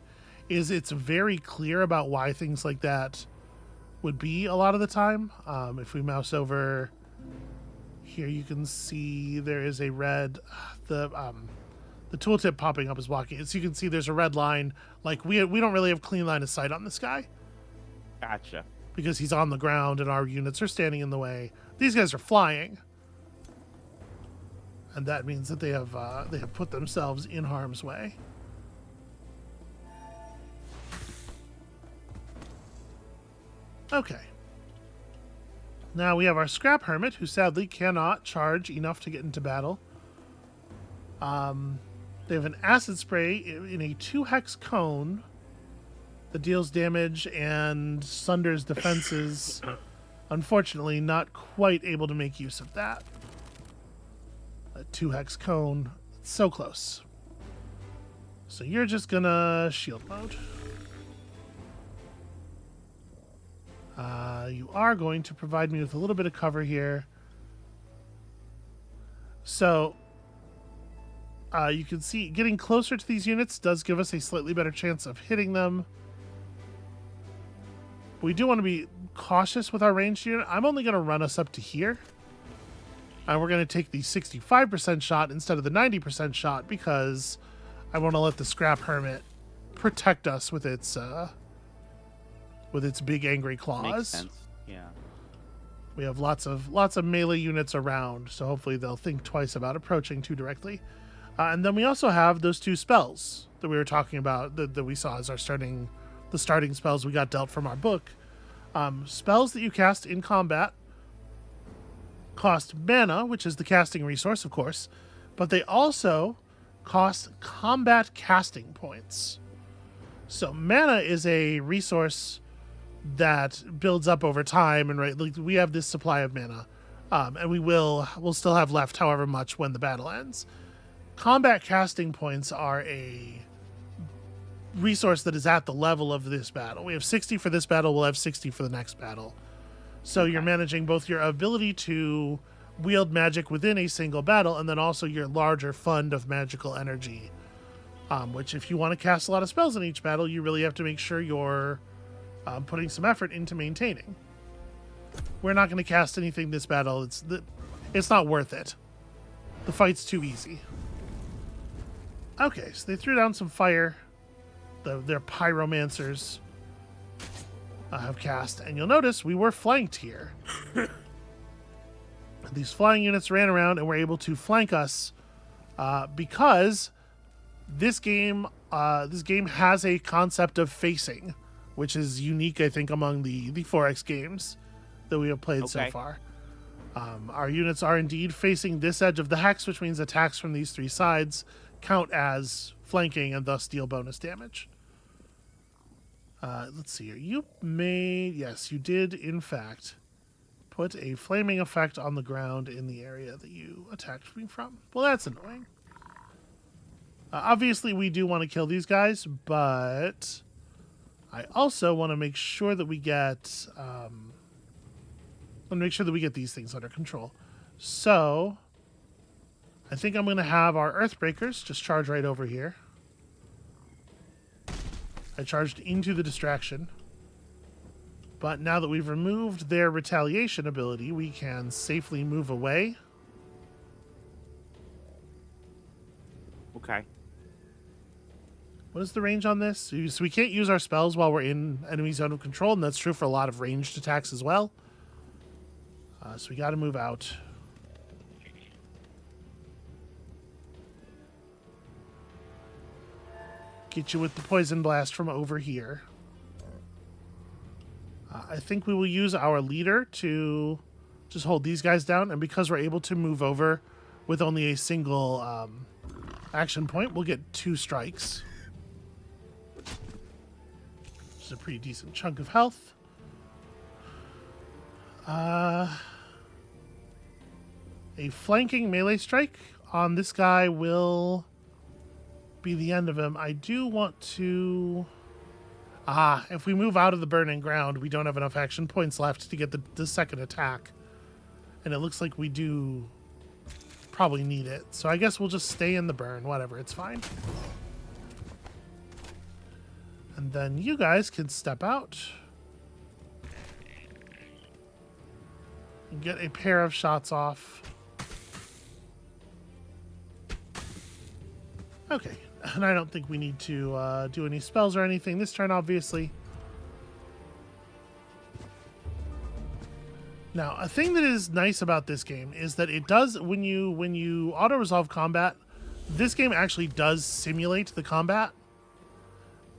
is it's very clear about why things like that would be a lot of the time. If we mouse over here, you can see there is a red, the tooltip popping up is walking. So you can see there's a red line. Like we don't really have clean line of sight on this guy.
Gotcha.
Because he's on the ground and our units are standing in the way. These guys are flying. And that means that they have put themselves in harm's way. Okay. Now we have our Scrap Hermit, who sadly cannot charge enough to get into battle. They have an Acid Spray in a 2-hex cone that deals damage and sunders defenses. Unfortunately, not quite able to make use of that. A 2-hex cone. So close. So you're just gonna shield mode. You are going to provide me with a little bit of cover here. So you can see getting closer to these units does give us a slightly better chance of hitting them. We do want to be cautious with our ranged unit. I'm only going to run us up to here. And we're going to take the 65% shot instead of the 90% shot because I want to let the Scrap Hermit protect us with its big angry claws.
Makes sense. Yeah.
We have lots of melee units around, so hopefully they'll think twice about approaching too directly. And then we also have those 2 spells that we were talking about that we saw as the starting spells we got dealt from our book. Spells that you cast in combat cost mana, which is the casting resource, of course, but they also cost combat casting points. So mana is a resource that builds up over time, and like we have this supply of mana, and we'll still have left however much when the battle ends. Combat casting points are a resource that is at the level of this battle. We have 60 for this battle, we'll have 60 for the next battle. So You're managing both your ability to wield magic within a single battle and then also your larger fund of magical energy, which if you want to cast a lot of spells in each battle, you really have to make sure you're putting some effort into maintaining. We're not going to cast anything this battle. It's not worth it. The fight's too easy. Okay, so they threw down some fire. Their pyromancers have cast, and you'll notice we were flanked here. These flying units ran around and were able to flank us because this game has a concept of facing, which is unique, I think, among the 4X games that we have played so far. Our units are indeed facing this edge of the hex, which means attacks from these 3 sides count as flanking and thus deal bonus damage. Let's see here. Yes, you did, in fact, put a flaming effect on the ground in the area that you attacked me from. Well, that's annoying. Obviously, we do want to kill these guys, but I also want to make sure that we get these things under control. So I think I'm going to have our Earthbreakers just charge right over here. I charged into the distraction. But now that we've removed their retaliation ability, we can safely move away.
Okay.
What is the range on this? So we can't use our spells while we're in enemy zone of control, and that's true for a lot of ranged attacks as well. So we got to move out. Get you with the poison blast from over here. I think we will use our leader to just hold these guys down, and because we're able to move over with only a single action point, we'll get 2 strikes. Which is a pretty decent chunk of health. A flanking melee strike on this guy will be the end of him. I do want to... if we move out of the burning ground, we don't have enough action points left to get the second attack. And it looks like we do probably need it. So I guess we'll just stay in the burn. Whatever, it's fine. And then you guys can step out. And get a pair of shots off. Okay. And I don't think we need to do any spells or anything this turn, obviously. Now, a thing that is nice about this game is that it does, when you auto-resolve combat, this game actually does simulate the combat.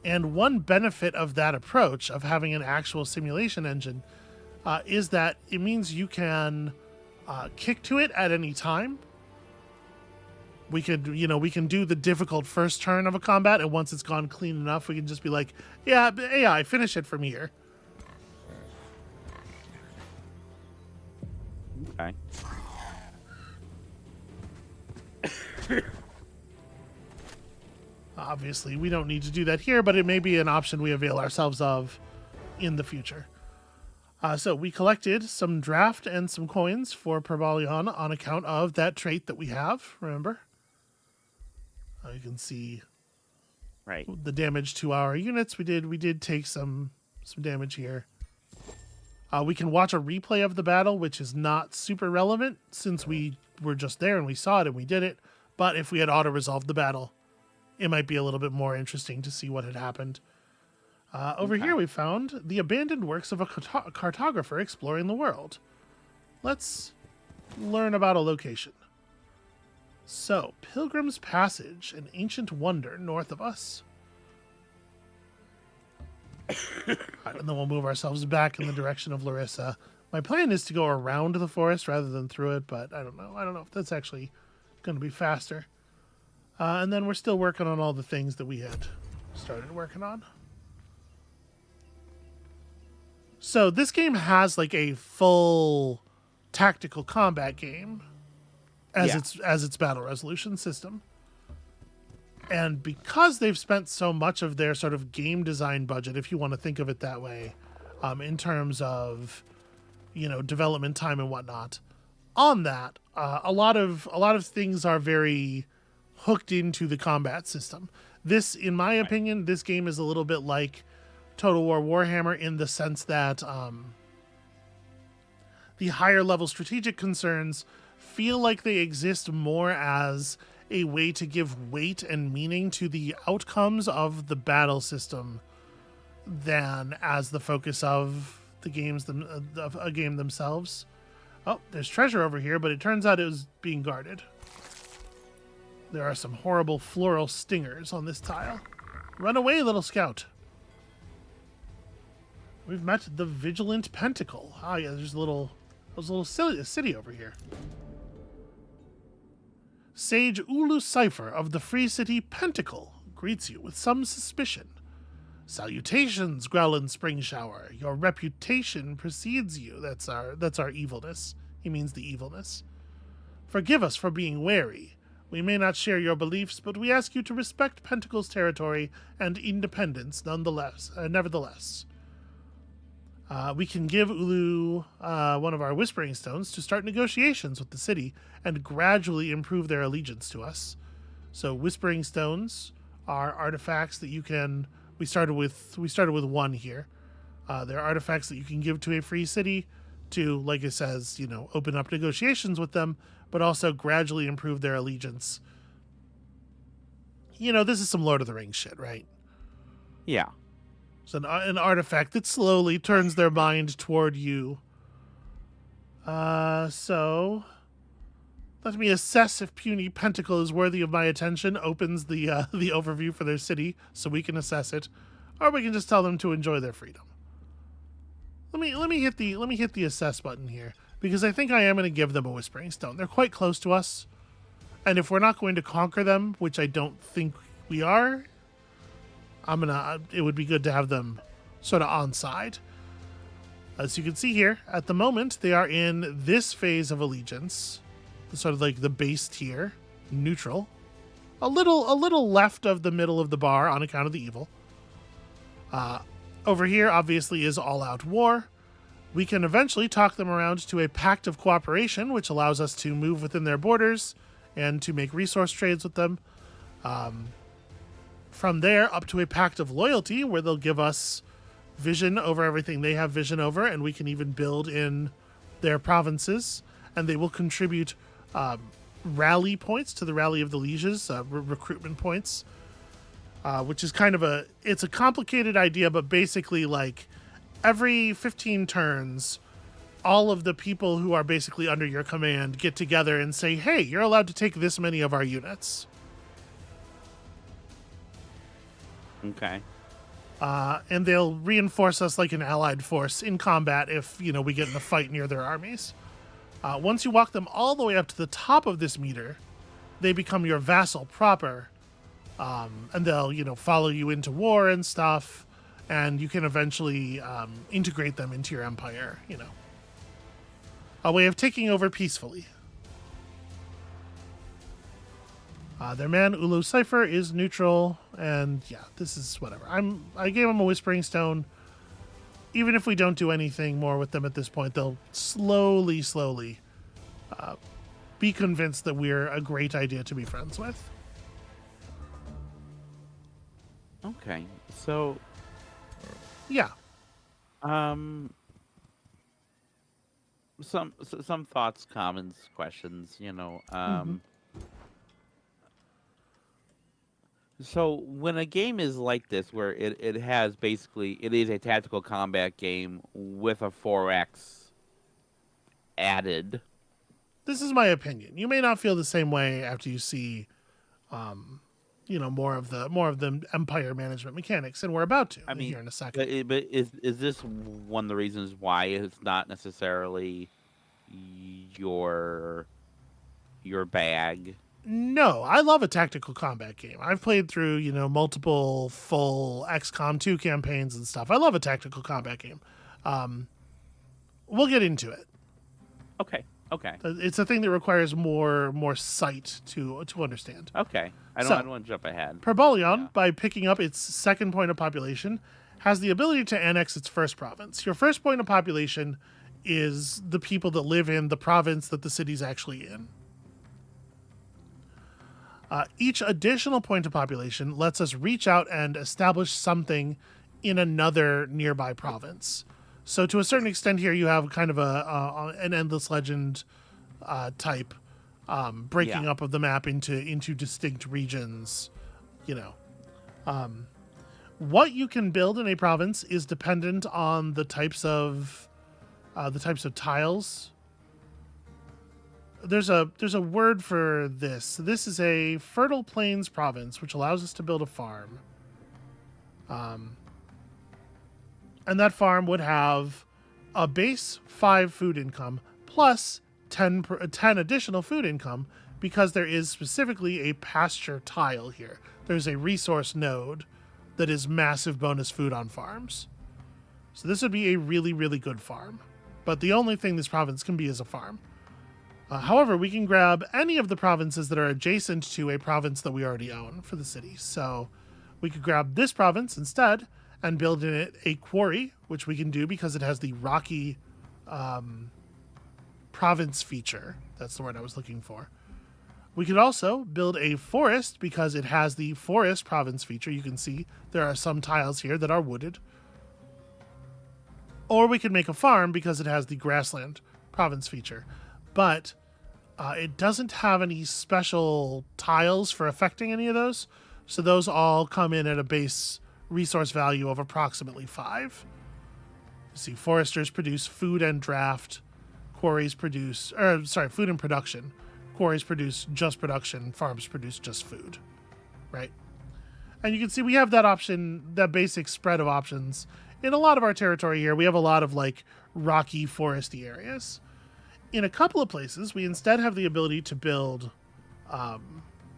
And one benefit of that approach, of having an actual simulation engine, is that it means you can kick to it at any time. We could, we can do the difficult first turn of a combat, and once it's gone clean enough, we can just be like, yeah, AI, finish it from here.
Okay.
Obviously, we don't need to do that here, but it may be an option we avail ourselves of in the future. So we collected some draft and some coins for Perbalion on account of that trait that we have, remember? You can see
right
the damage to our units. We did take some damage here. We can watch a replay of the battle, which is not super relevant since we were just there and we saw it and we did it. But if we had auto-resolved the battle, it might be a little bit more interesting to see what had happened. Over here we found the abandoned works of a cartographer exploring the world. Let's learn about a location. So, Pilgrim's Passage, an ancient wonder north of us. And then we'll move ourselves back in the direction of Larissa. My plan is to go around the forest rather than through it, but I don't know. I don't know if that's actually going to be faster. And then we're still working on all the things that we had started working on. So this game has like a full tactical combat game as its battle resolution system. And because they've spent so much of their sort of game design budget, if you want to think of it that way, in terms of, development time and whatnot, on that, a lot of things are very hooked into the combat system. This, in my opinion, this game is a little bit like Total War Warhammer in the sense that the higher level strategic concerns feel like they exist more as a way to give weight and meaning to the outcomes of the battle system than as the focus of the games of a game themselves. Oh, there's treasure over here, but it turns out it was being guarded. There are some horrible floral stingers on this tile. Run away, little scout. We've met the Vigilant Pentacle. Ah, yeah, there's a little There's a little city over here. Sage Ulu Cipher of the Free City Pentacle greets you with some suspicion. Salutations, Growlin Spring Shower. Your reputation precedes you. That's our evilness. He means the evilness. Forgive us for being wary. We may not share your beliefs, but we ask you to respect Pentacle's territory and independence nevertheless. We can give Ulu one of our Whispering Stones to start negotiations with the city and gradually improve their allegiance to us. So Whispering Stones are artifacts that you can... We started with one here. They're artifacts that you can give to a free city to, like it says, open up negotiations with them, but also gradually improve their allegiance. This is some Lord of the Rings shit, right?
Yeah.
It's an artifact that slowly turns their mind toward you. So let me assess if Puny Pentacle is worthy of my attention. Opens the overview for their city so we can assess it, or we can just tell them to enjoy their freedom. Let me hit the assess button here, because I think I am going to give them a Whispering Stone. They're quite close to us, and if we're not going to conquer them, which I don't think we are, it would be good to have them sort of on side. As you can see here, at the moment, they are in this phase of allegiance, sort of like the base tier, neutral, a little left of the middle of the bar on account of the evil. Over here, obviously, is all-out war. We can eventually talk them around to a pact of cooperation, which allows us to move within their borders and to make resource trades with them. From there, up to a pact of loyalty, where they'll give us vision over everything they have vision over, and we can even build in their provinces, and they will contribute rally points to the Rally of the Lieges, recruitment points, which is kind of it's a complicated idea, but basically, like, every 15 turns, all of the people who are basically under your command get together and say, hey, you're allowed to take this many of our units.
Okay.
And they'll reinforce us like an allied force in combat if, we get in a fight near their armies. Once you walk them all the way up to the top of this meter, they become your vassal proper. And they'll, follow you into war and stuff. And you can eventually integrate them into your empire, A way of taking over peacefully. Their man, Ulu Cipher, is neutral, and yeah, this is whatever. I gave him a Whispering Stone. Even if we don't do anything more with them at this point, they'll slowly be convinced that we're a great idea to be friends with.
Okay, so...
Yeah.
Some thoughts, comments, questions, So when a game is like this, where it has basically, it is a tactical combat game with a 4X added.
This is my opinion. You may not feel the same way after you see, more of the empire management mechanics, and we're about to here in a second.
But is this one of the reasons why it's not necessarily your bag?
No, I love a tactical combat game. I've played through, multiple full XCOM 2 campaigns and stuff. I love a tactical combat game. We'll get into it.
Okay.
It's a thing that requires more sight to understand.
Okay. I don't want to jump ahead.
Perbolion, by picking up its second point of population, has the ability to annex its first province. Your first point of population is the people that live in the province that the city's actually in. Each additional point of population lets us reach out and establish something in another nearby province. So to a certain extent here, you have kind of an Endless Legend type breaking up of the map into distinct regions. What you can build in a province is dependent on the types of tiles. There's a word for this. This is a fertile plains province, which allows us to build a farm. And that farm would have a base 5 food income plus 10 additional food income because there is specifically a pasture tile here. There's a resource node that is massive bonus food on farms. So this would be a really, really good farm. But the only thing this province can be is a farm. However, we can grab any of the provinces that are adjacent to a province that we already own for the city. So we could grab this province instead and build in it a quarry, which we can do because it has the rocky province feature. That's the word I was looking for. We could also build a forest because it has the forest province feature. You can see there are some tiles here that are wooded. Or we could make a farm because it has the grassland province feature. But it doesn't have any special tiles for affecting any of those. So those all come in at a base resource value of approximately 5. You see, foresters produce food and draft. Quarries produce, food and production. Quarries produce just production. Farms produce just food. Right? And you can see we have that option, that basic spread of options. In a lot of our territory here, we have a lot of like rocky foresty areas. In a couple of places, we instead have the ability to build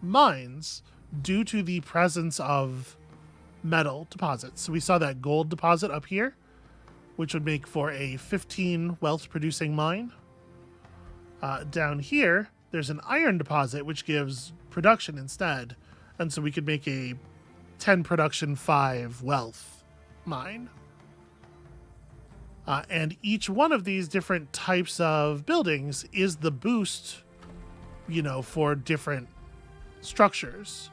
mines due to the presence of metal deposits. So we saw that gold deposit up here, which would make for a 15 wealth producing mine. Down here, there's an iron deposit, which gives production instead. And so we could make a 10 production, 5 wealth mine. And each one of these different types of buildings is the boost, for different structures.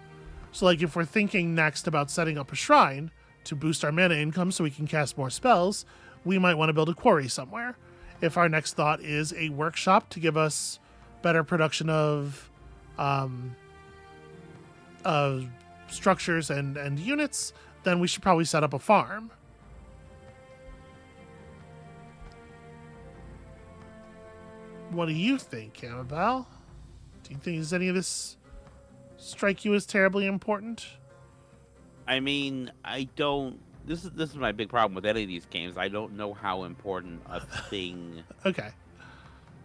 So like if we're thinking next about setting up a shrine to boost our mana income so we can cast more spells, we might want to build a quarry somewhere. If our next thought is a workshop to give us better production of structures and units, then we should probably set up a farm. What do you think, Amabel? Do you think does any of this strike you as terribly important?
I mean, I don't. This is my big problem with any of these games. I don't know how important a thing
Okay.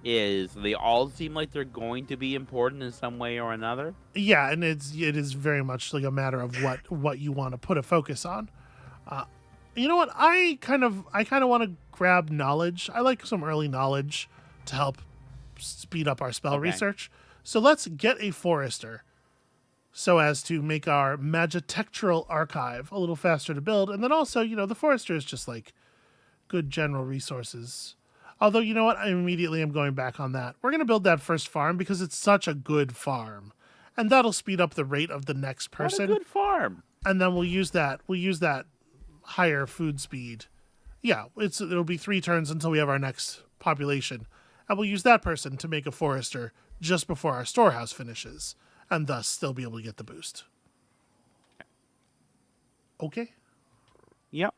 is. They all seem like they're going to be important in some way or another.
Yeah, and it is very much like a matter of what you want to put a focus on. You know what? I kind of want to grab knowledge. I like some early knowledge to help speed up our spell research. So let's get a forester so as to make our magitectural archive a little faster to build. And then also, the forester is just like good general resources. Although, you know what? I immediately am going back on that. We're going to build that first farm because it's such a good farm. And that'll speed up the rate of the next person.
What a good farm.
And then we'll use that higher food speed. Yeah, it'll be 3 turns until we have our next population. And we'll use that person to make a forester just before our storehouse finishes, and thus still be able to get the boost. Okay?
Yep.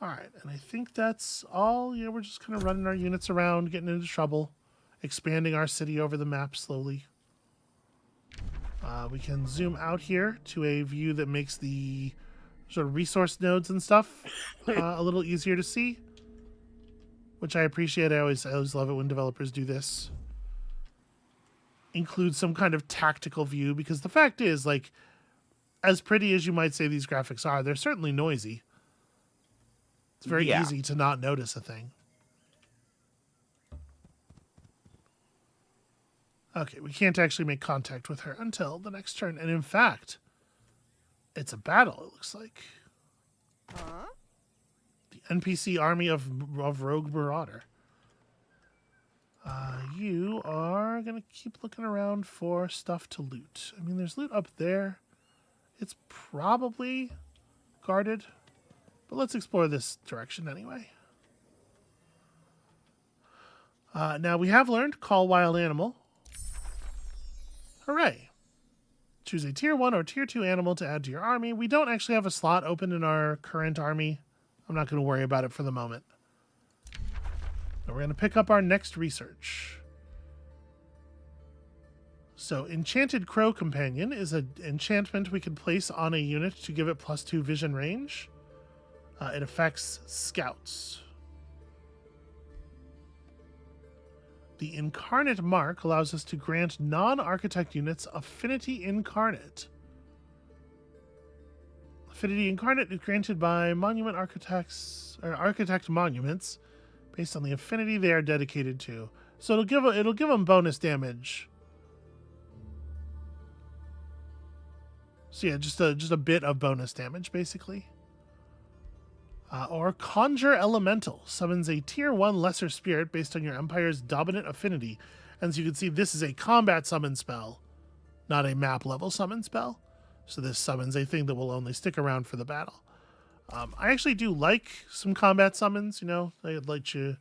All right, and I think that's all. We're just kind of running our units around, getting into trouble, expanding our city over the map slowly. We can zoom out here to a view that makes the sort of resource nodes and stuff a little easier to see, which I appreciate. I always love it when developers do this. Include some kind of tactical view, because the fact is, like, as pretty as you might say these graphics are, they're certainly noisy. It's very easy to not notice a thing. Okay, we can't actually make contact with her until the next turn. And in fact, it's a battle, it looks like.
Huh?
The NPC army of Rogue Marauder. You are going to keep looking around for stuff to loot. I mean, there's loot up there. It's probably guarded. But let's explore this direction anyway. Now, we have learned Call Wild Animal. Hooray. Choose a tier 1 or tier 2 animal to add to your army. We don't actually have a slot open in our current army. I'm not going to worry about it for the moment. But we're going to pick up our next research. So, Enchanted Crow Companion is an enchantment we can place on a unit to give it +2 vision range. It affects scouts. The Incarnate Mark allows us to grant non-architect units Affinity Incarnate. Affinity Incarnate is granted by monument architects or architect monuments based on the affinity they are dedicated to. So it'll give them bonus damage. So yeah, just a bit of bonus damage basically. Or Conjure Elemental summons a tier 1 lesser spirit based on your empire's dominant affinity. And as you can see, this is a combat summon spell, not a map level summon spell. So this summons a thing that will only stick around for the battle. I actually do like some combat summons, you know. They'd let you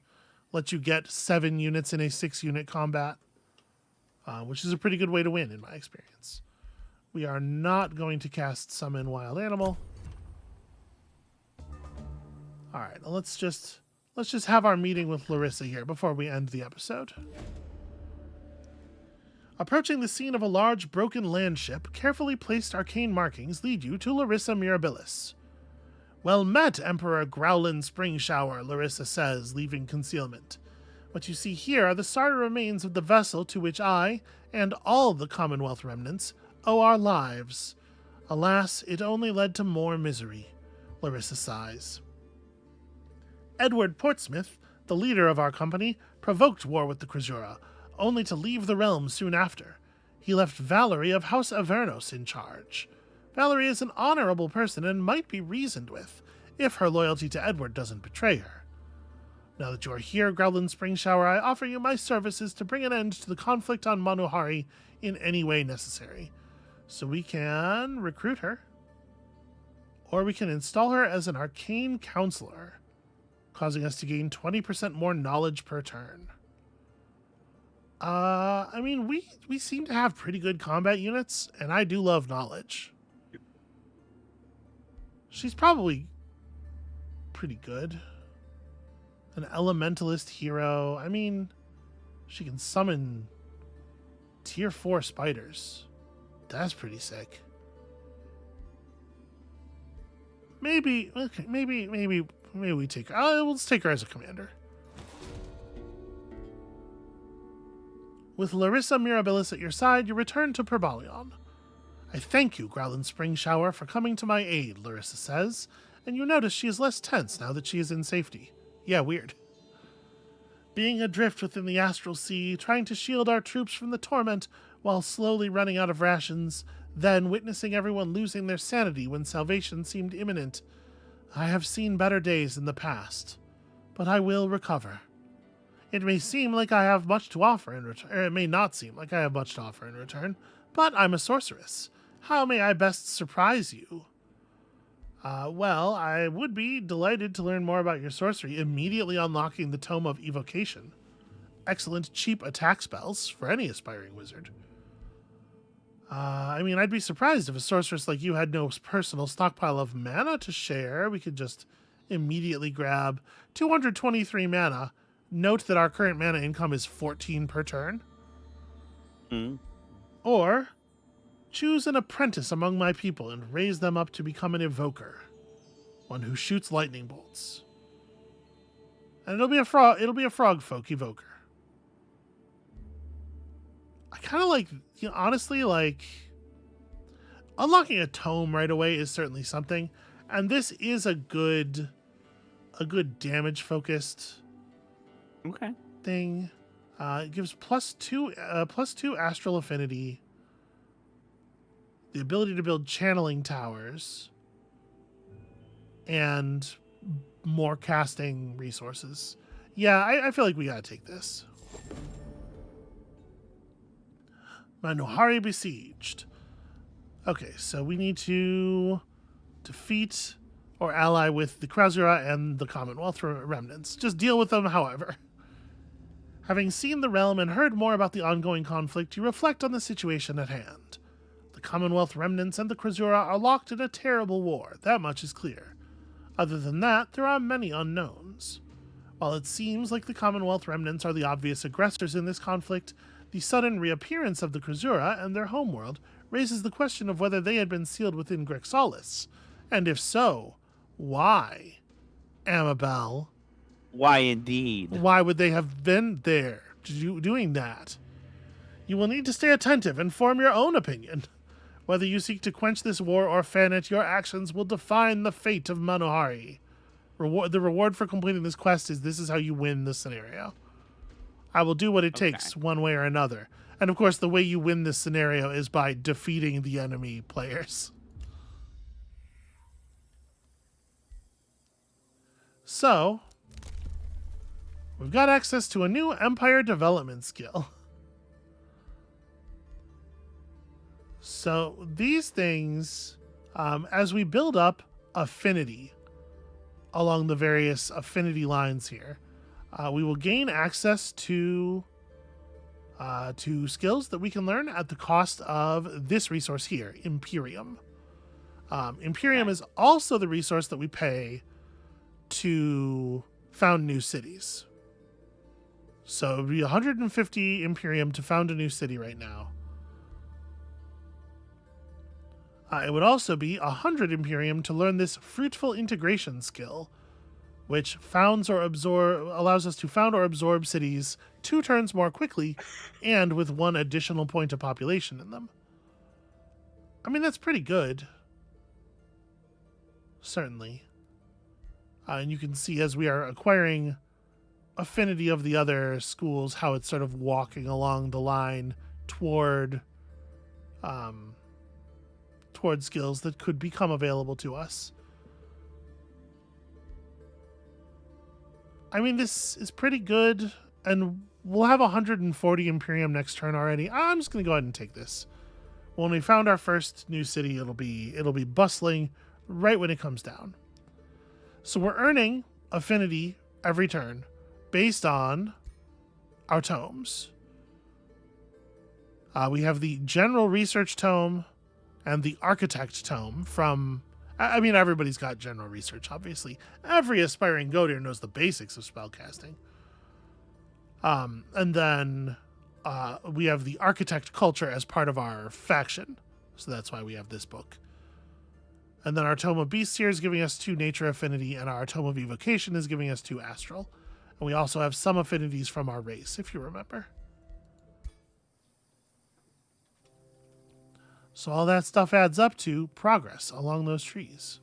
get 7 units in a 6-unit combat, which is a pretty good way to win in my experience. We are not going to cast Summon Wild Animal. All right, let's just have our meeting with Larissa here before we end the episode. Approaching the scene of a large broken land ship, carefully placed arcane markings lead you to Larissa Mirabilis. Well met, Emperor Growlin Spring Shower, Larissa says, leaving concealment. What you see here are the sorry remains of the vessel to which I, and all the Commonwealth remnants, owe our lives. Alas, it only led to more misery, Larissa sighs. Edward Portsmouth, the leader of our company, provoked war with the Krasura, only to leave the realm soon after. He left Valerie of House Avernos in charge. Valerie is an honorable person and might be reasoned with, if her loyalty to Edward doesn't betray her. Now that you are here, Growlin Spring Shower, I offer you my services to bring an end to the conflict on Manuhari in any way necessary. So we can recruit her, or we can install her as an arcane counselor, causing us to gain 20% more knowledge per turn. I mean, we seem to have pretty good combat units, and I do love knowledge. She's probably pretty good. An elementalist hero. I mean, she can summon tier 4 spiders. That's pretty sick. Maybe we take her. Let's take her as a commander. With Larissa Mirabilis at your side, you return to Perbalion. I thank you, Growlin Spring Shower, for coming to my aid, Larissa says, and you notice she is less tense now that she is in safety. Yeah, weird. Being adrift within the astral sea, trying to shield our troops from the torment while slowly running out of rations, then witnessing everyone losing their sanity when salvation seemed imminent. I have seen better days in the past, but I will recover. It may seem like I have much to offer in return, or it may not seem like I have much to offer in return, but I'm a sorceress. How may I best surprise you? Well, I would be delighted to learn more about your sorcery, immediately unlocking the Tome of Evocation. Excellent cheap attack spells for any aspiring wizard. I mean, I'd be surprised if a sorceress like you had no personal stockpile of mana to share. We could just immediately grab 223 mana. Note that our current mana income is 14 per turn. Or choose an apprentice among my people and raise them up to become an evoker. One who shoots lightning bolts. And it'll be a frog folk evoker. I kind of like, you know, honestly, like, unlocking a tome right away is certainly something. And this is a good damage focused thing. It gives +2 astral affinity, the ability to build channeling towers, and more casting resources. Yeah, I feel like we gotta take this. Manuhari besieged. Okay, so we need to defeat or ally with the Krasura and the Commonwealth remnants. Just deal with them, however. Having seen the realm and heard more about the ongoing conflict, you reflect on the situation at hand. The Commonwealth remnants and the Krasura are locked in a terrible war, that much is clear. Other than that, there are many unknowns. While it seems like the Commonwealth remnants are the obvious aggressors in this conflict, the sudden reappearance of the Krasura and their homeworld raises the question of whether they had been sealed within Grixalis, and if so, why? Amabel.
Why indeed?
Why would they have been there? doing that. You will need to stay attentive and form your own opinion. Whether you seek to quench this war or fan it, your actions will define the fate of Manohari. The reward for completing this quest is this is how you win the scenario. I will do what it takes one way or another. And of course, the way you win this scenario is by defeating the enemy players. So, we've got access to a new Empire development skill. So these things, as we build up affinity along the various affinity lines here, we will gain access to skills that we can learn at the cost of this resource here, Imperium. Imperium is also the resource that we pay to found new cities. So it would be 150 Imperium to found a new city right now. It would also be 100 Imperium to learn this fruitful integration skill, which allows us to found or absorb cities 2 turns more quickly and with 1 additional point of population in them. I mean, that's pretty good. Certainly. And you can see as we are acquiring affinity of the other schools, how it's sort of walking along the line toward skills that could become available to us. I mean, this is pretty good, and we'll have 140 Imperium next turn already. I'm just going to go ahead and take this. When we found our first new city, it'll be bustling right when it comes down. So we're earning affinity every turn based on our tomes. We have the General Research Tome and the Architect Tome from... I mean, everybody's got general research, obviously. Every aspiring goater knows the basics of spellcasting. And then we have the Architect Culture as part of our faction. So that's why we have this book. And then our Tome of Beasts here is giving us 2 Nature Affinity, and our Tome of Evocation is giving us 2 Astral. And we also have some affinities from our race, if you remember. So all that stuff adds up to progress along those trees.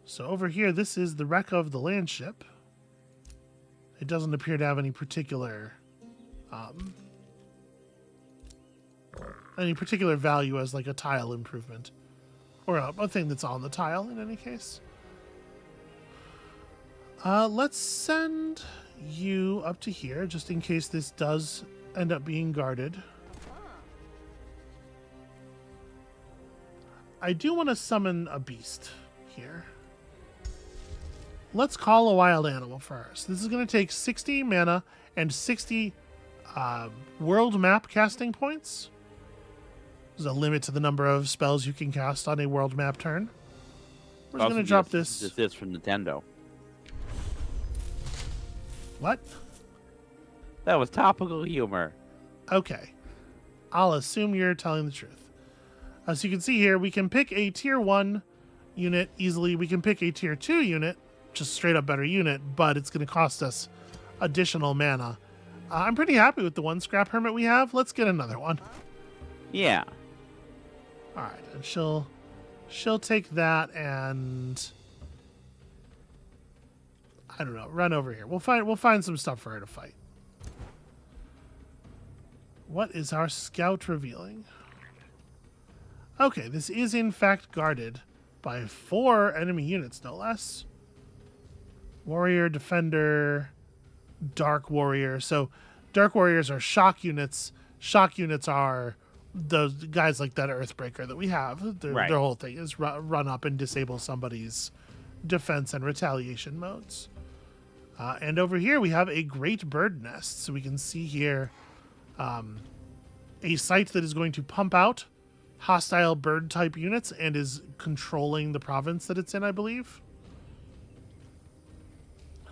So over here, this is the wreck of the land ship. It doesn't appear to have any particular value as like a tile improvement. Or a thing that's on the tile in any case. Let's send you up to here just in case this does end up being guarded. I do want to summon a beast here. Let's call a wild animal first. This is going to take 60 mana and 60 world map casting points. There's a limit to the number of spells you can cast on a world map turn. We're just going to drop this.
This is from Nintendo.
What?
That was topical humor.
Okay. I'll assume you're telling the truth. As you can see here, we can pick a tier 1 unit easily. We can pick a tier 2 unit, just straight up better unit, but it's going to cost us additional mana. I'm pretty happy with the 1 Scrap Hermit we have. Let's get another one.
Yeah.
All right, and she'll take that and I don't know, run over here. We'll find some stuff for her to fight. What is our scout revealing? Okay, this is in fact guarded by 4 enemy units, no less. Warrior, Defender, Dark Warrior. So Dark Warriors are shock units. Shock units are the guys like that Earthbreaker that we have. Their whole thing is run up and disable somebody's defense and retaliation modes. And over here we have a Great Bird Nest. So we can see here a site that is going to pump out hostile bird type units and is controlling the province that it's in, I believe.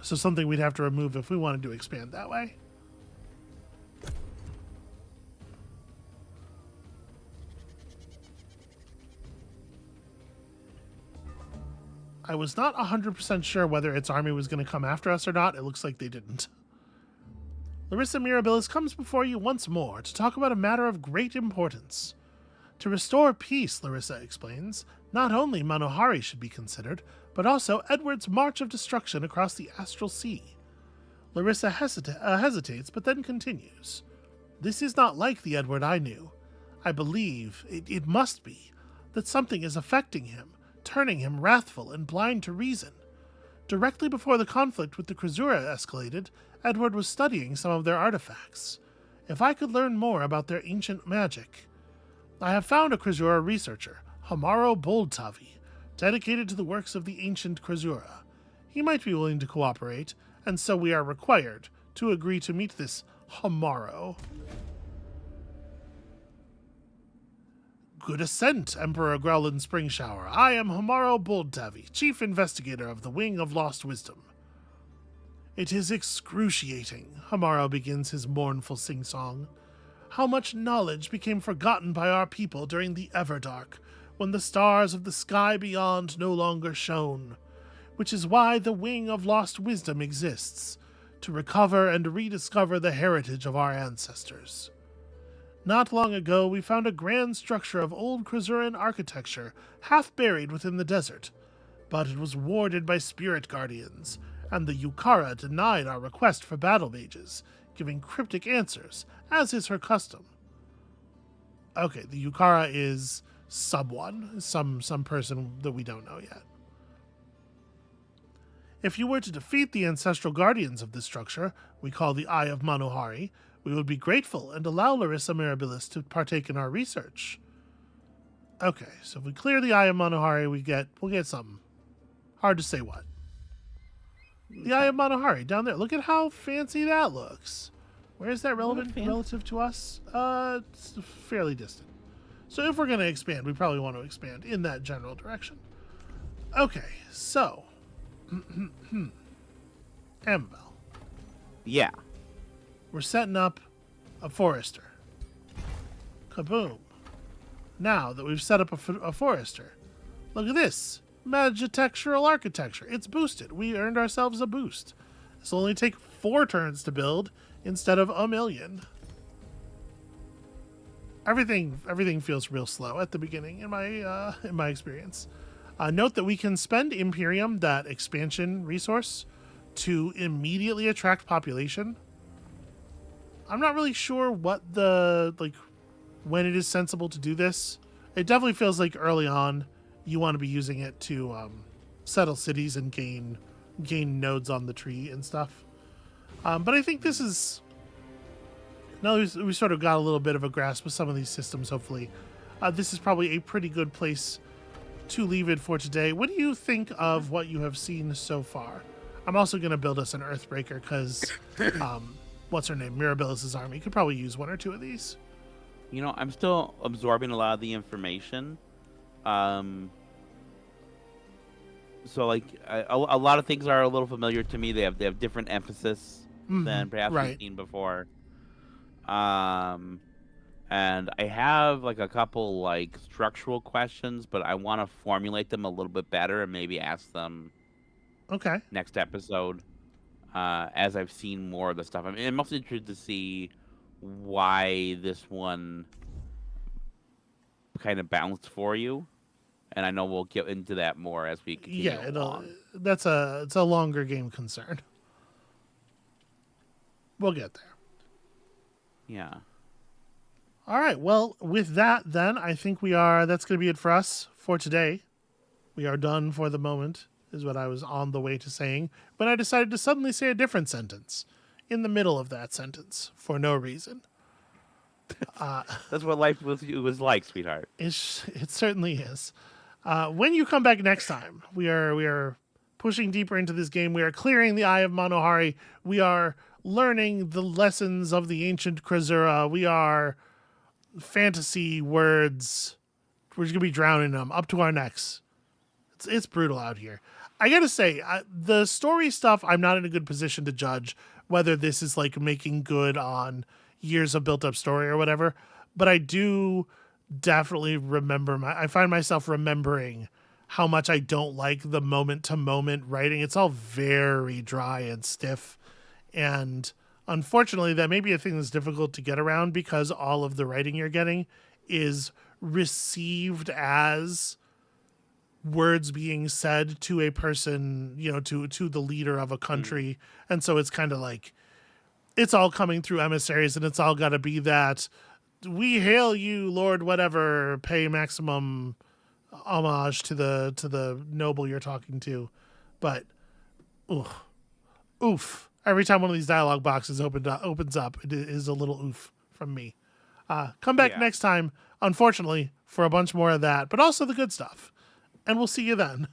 So something we'd have to remove if we wanted to expand that way. I was not 100% sure whether its army was going to come after us or not. It looks like they didn't. Larissa Mirabilis comes before you once more to talk about a matter of great importance. To restore peace, Larissa explains, not only Manohari should be considered, but also Edward's march of destruction across the astral sea. Larissa hesitates, but then continues. This is not like the Edward I knew. I believe, it must be, that something is affecting him, turning him wrathful and blind to reason. Directly before the conflict with the Krasura escalated, Edward was studying some of their artifacts. If I could learn more about their ancient magic... I have found a Krasura researcher, Hamaro Boldtavi, dedicated to the works of the ancient Krasura. He might be willing to cooperate, and so we are required to agree to meet this Hamaro. Good ascent, Emperor Growlin Springshower. I am Hamaro Boldtavi, chief investigator of the Wing of Lost Wisdom. It is excruciating, Hamaro begins his mournful sing-song. How much knowledge became forgotten by our people during the Everdark, when the stars of the sky beyond no longer shone, which is why the Wing of Lost Wisdom exists, to recover and rediscover the heritage of our ancestors. Not long ago, we found a grand structure of old Krasuran architecture, half buried within the desert, but it was warded by spirit guardians, and the Yukara denied our request for battle mages, giving cryptic answers, as is her custom. Okay, the Yukara is someone, some person that we don't know yet. If you were to defeat the ancestral guardians of this structure, we call the Eye of Manohari, we would be grateful and allow Larissa Mirabilis to partake in our research. Okay, so if we clear the Eye of Manohari, we'll get something. Hard to say what. The Eye of Manohari, down there. Look at how fancy that looks. Where is that relative to us? It's fairly distant. So if we're going to expand, we probably want to expand in that general direction. Okay, so... Amabel.
Yeah.
We're setting up a forester. Kaboom. Now that we've set up a forester, look at this. Magitectural architecture. It's boosted. We earned ourselves a boost. This will only take 4 turns to build instead of 1,000,000. Everything feels real slow at the beginning in my experience. Note that we can spend Imperium, that expansion resource, to immediately attract population. I'm not really sure what when it is sensible to do this. It definitely feels like early on you want to be using it to settle cities and gain nodes on the tree and stuff. But I think this is... Now we sort of got a little bit of a grasp of some of these systems, hopefully. This is probably a pretty good place to leave it for today. What do you think of what you have seen so far? I'm also going to build us an Earthbreaker because, what's her name? Mirabilis' army could probably use 1 or 2 of these.
You know, I'm still absorbing a lot of the information. So like a lot of things are a little familiar to me. They have different emphasis than perhaps we've seen before. And I have like a couple like structural questions, but I want to formulate them a little bit better and maybe ask them next episode. As I've seen more of the stuff. I'm mostly interested to see why this one kind of bounced for you. And I know we'll get into that more as we continue along.
It's a longer game concern. We'll get there.
Yeah.
All right. Well, with that, then I think that's going to be it for us for today. We are done for the moment, is what I was on the way to saying, but I decided to suddenly say a different sentence in the middle of that sentence for no reason.
That's what life with you was like, sweetheart.
It certainly is. When you come back next time, we are pushing deeper into this game. We are clearing the Eye of Manohari. We are learning the lessons of the ancient Krasura. We are fantasy words. We're just going to be drowning them up to our necks. It's brutal out here. I got to say, the story stuff, I'm not in a good position to judge whether this is like making good on years of built up story or whatever. But I do definitely I find myself remembering how much I don't like the moment to moment writing. It's all very dry and stiff. And Unfortunately, that may be a thing that's difficult to get around because all of the writing you're getting is received as words being said to a person, to the leader of a country. And so it's kind of like it's all coming through emissaries, and it's all got to be that we hail you, Lord whatever, pay maximum homage to the noble you're talking to. But oof. Every time one of these dialogue boxes opens up, it is a little oof from me. Come back next time, unfortunately, for a bunch more of that, but also the good stuff. And we'll see you then.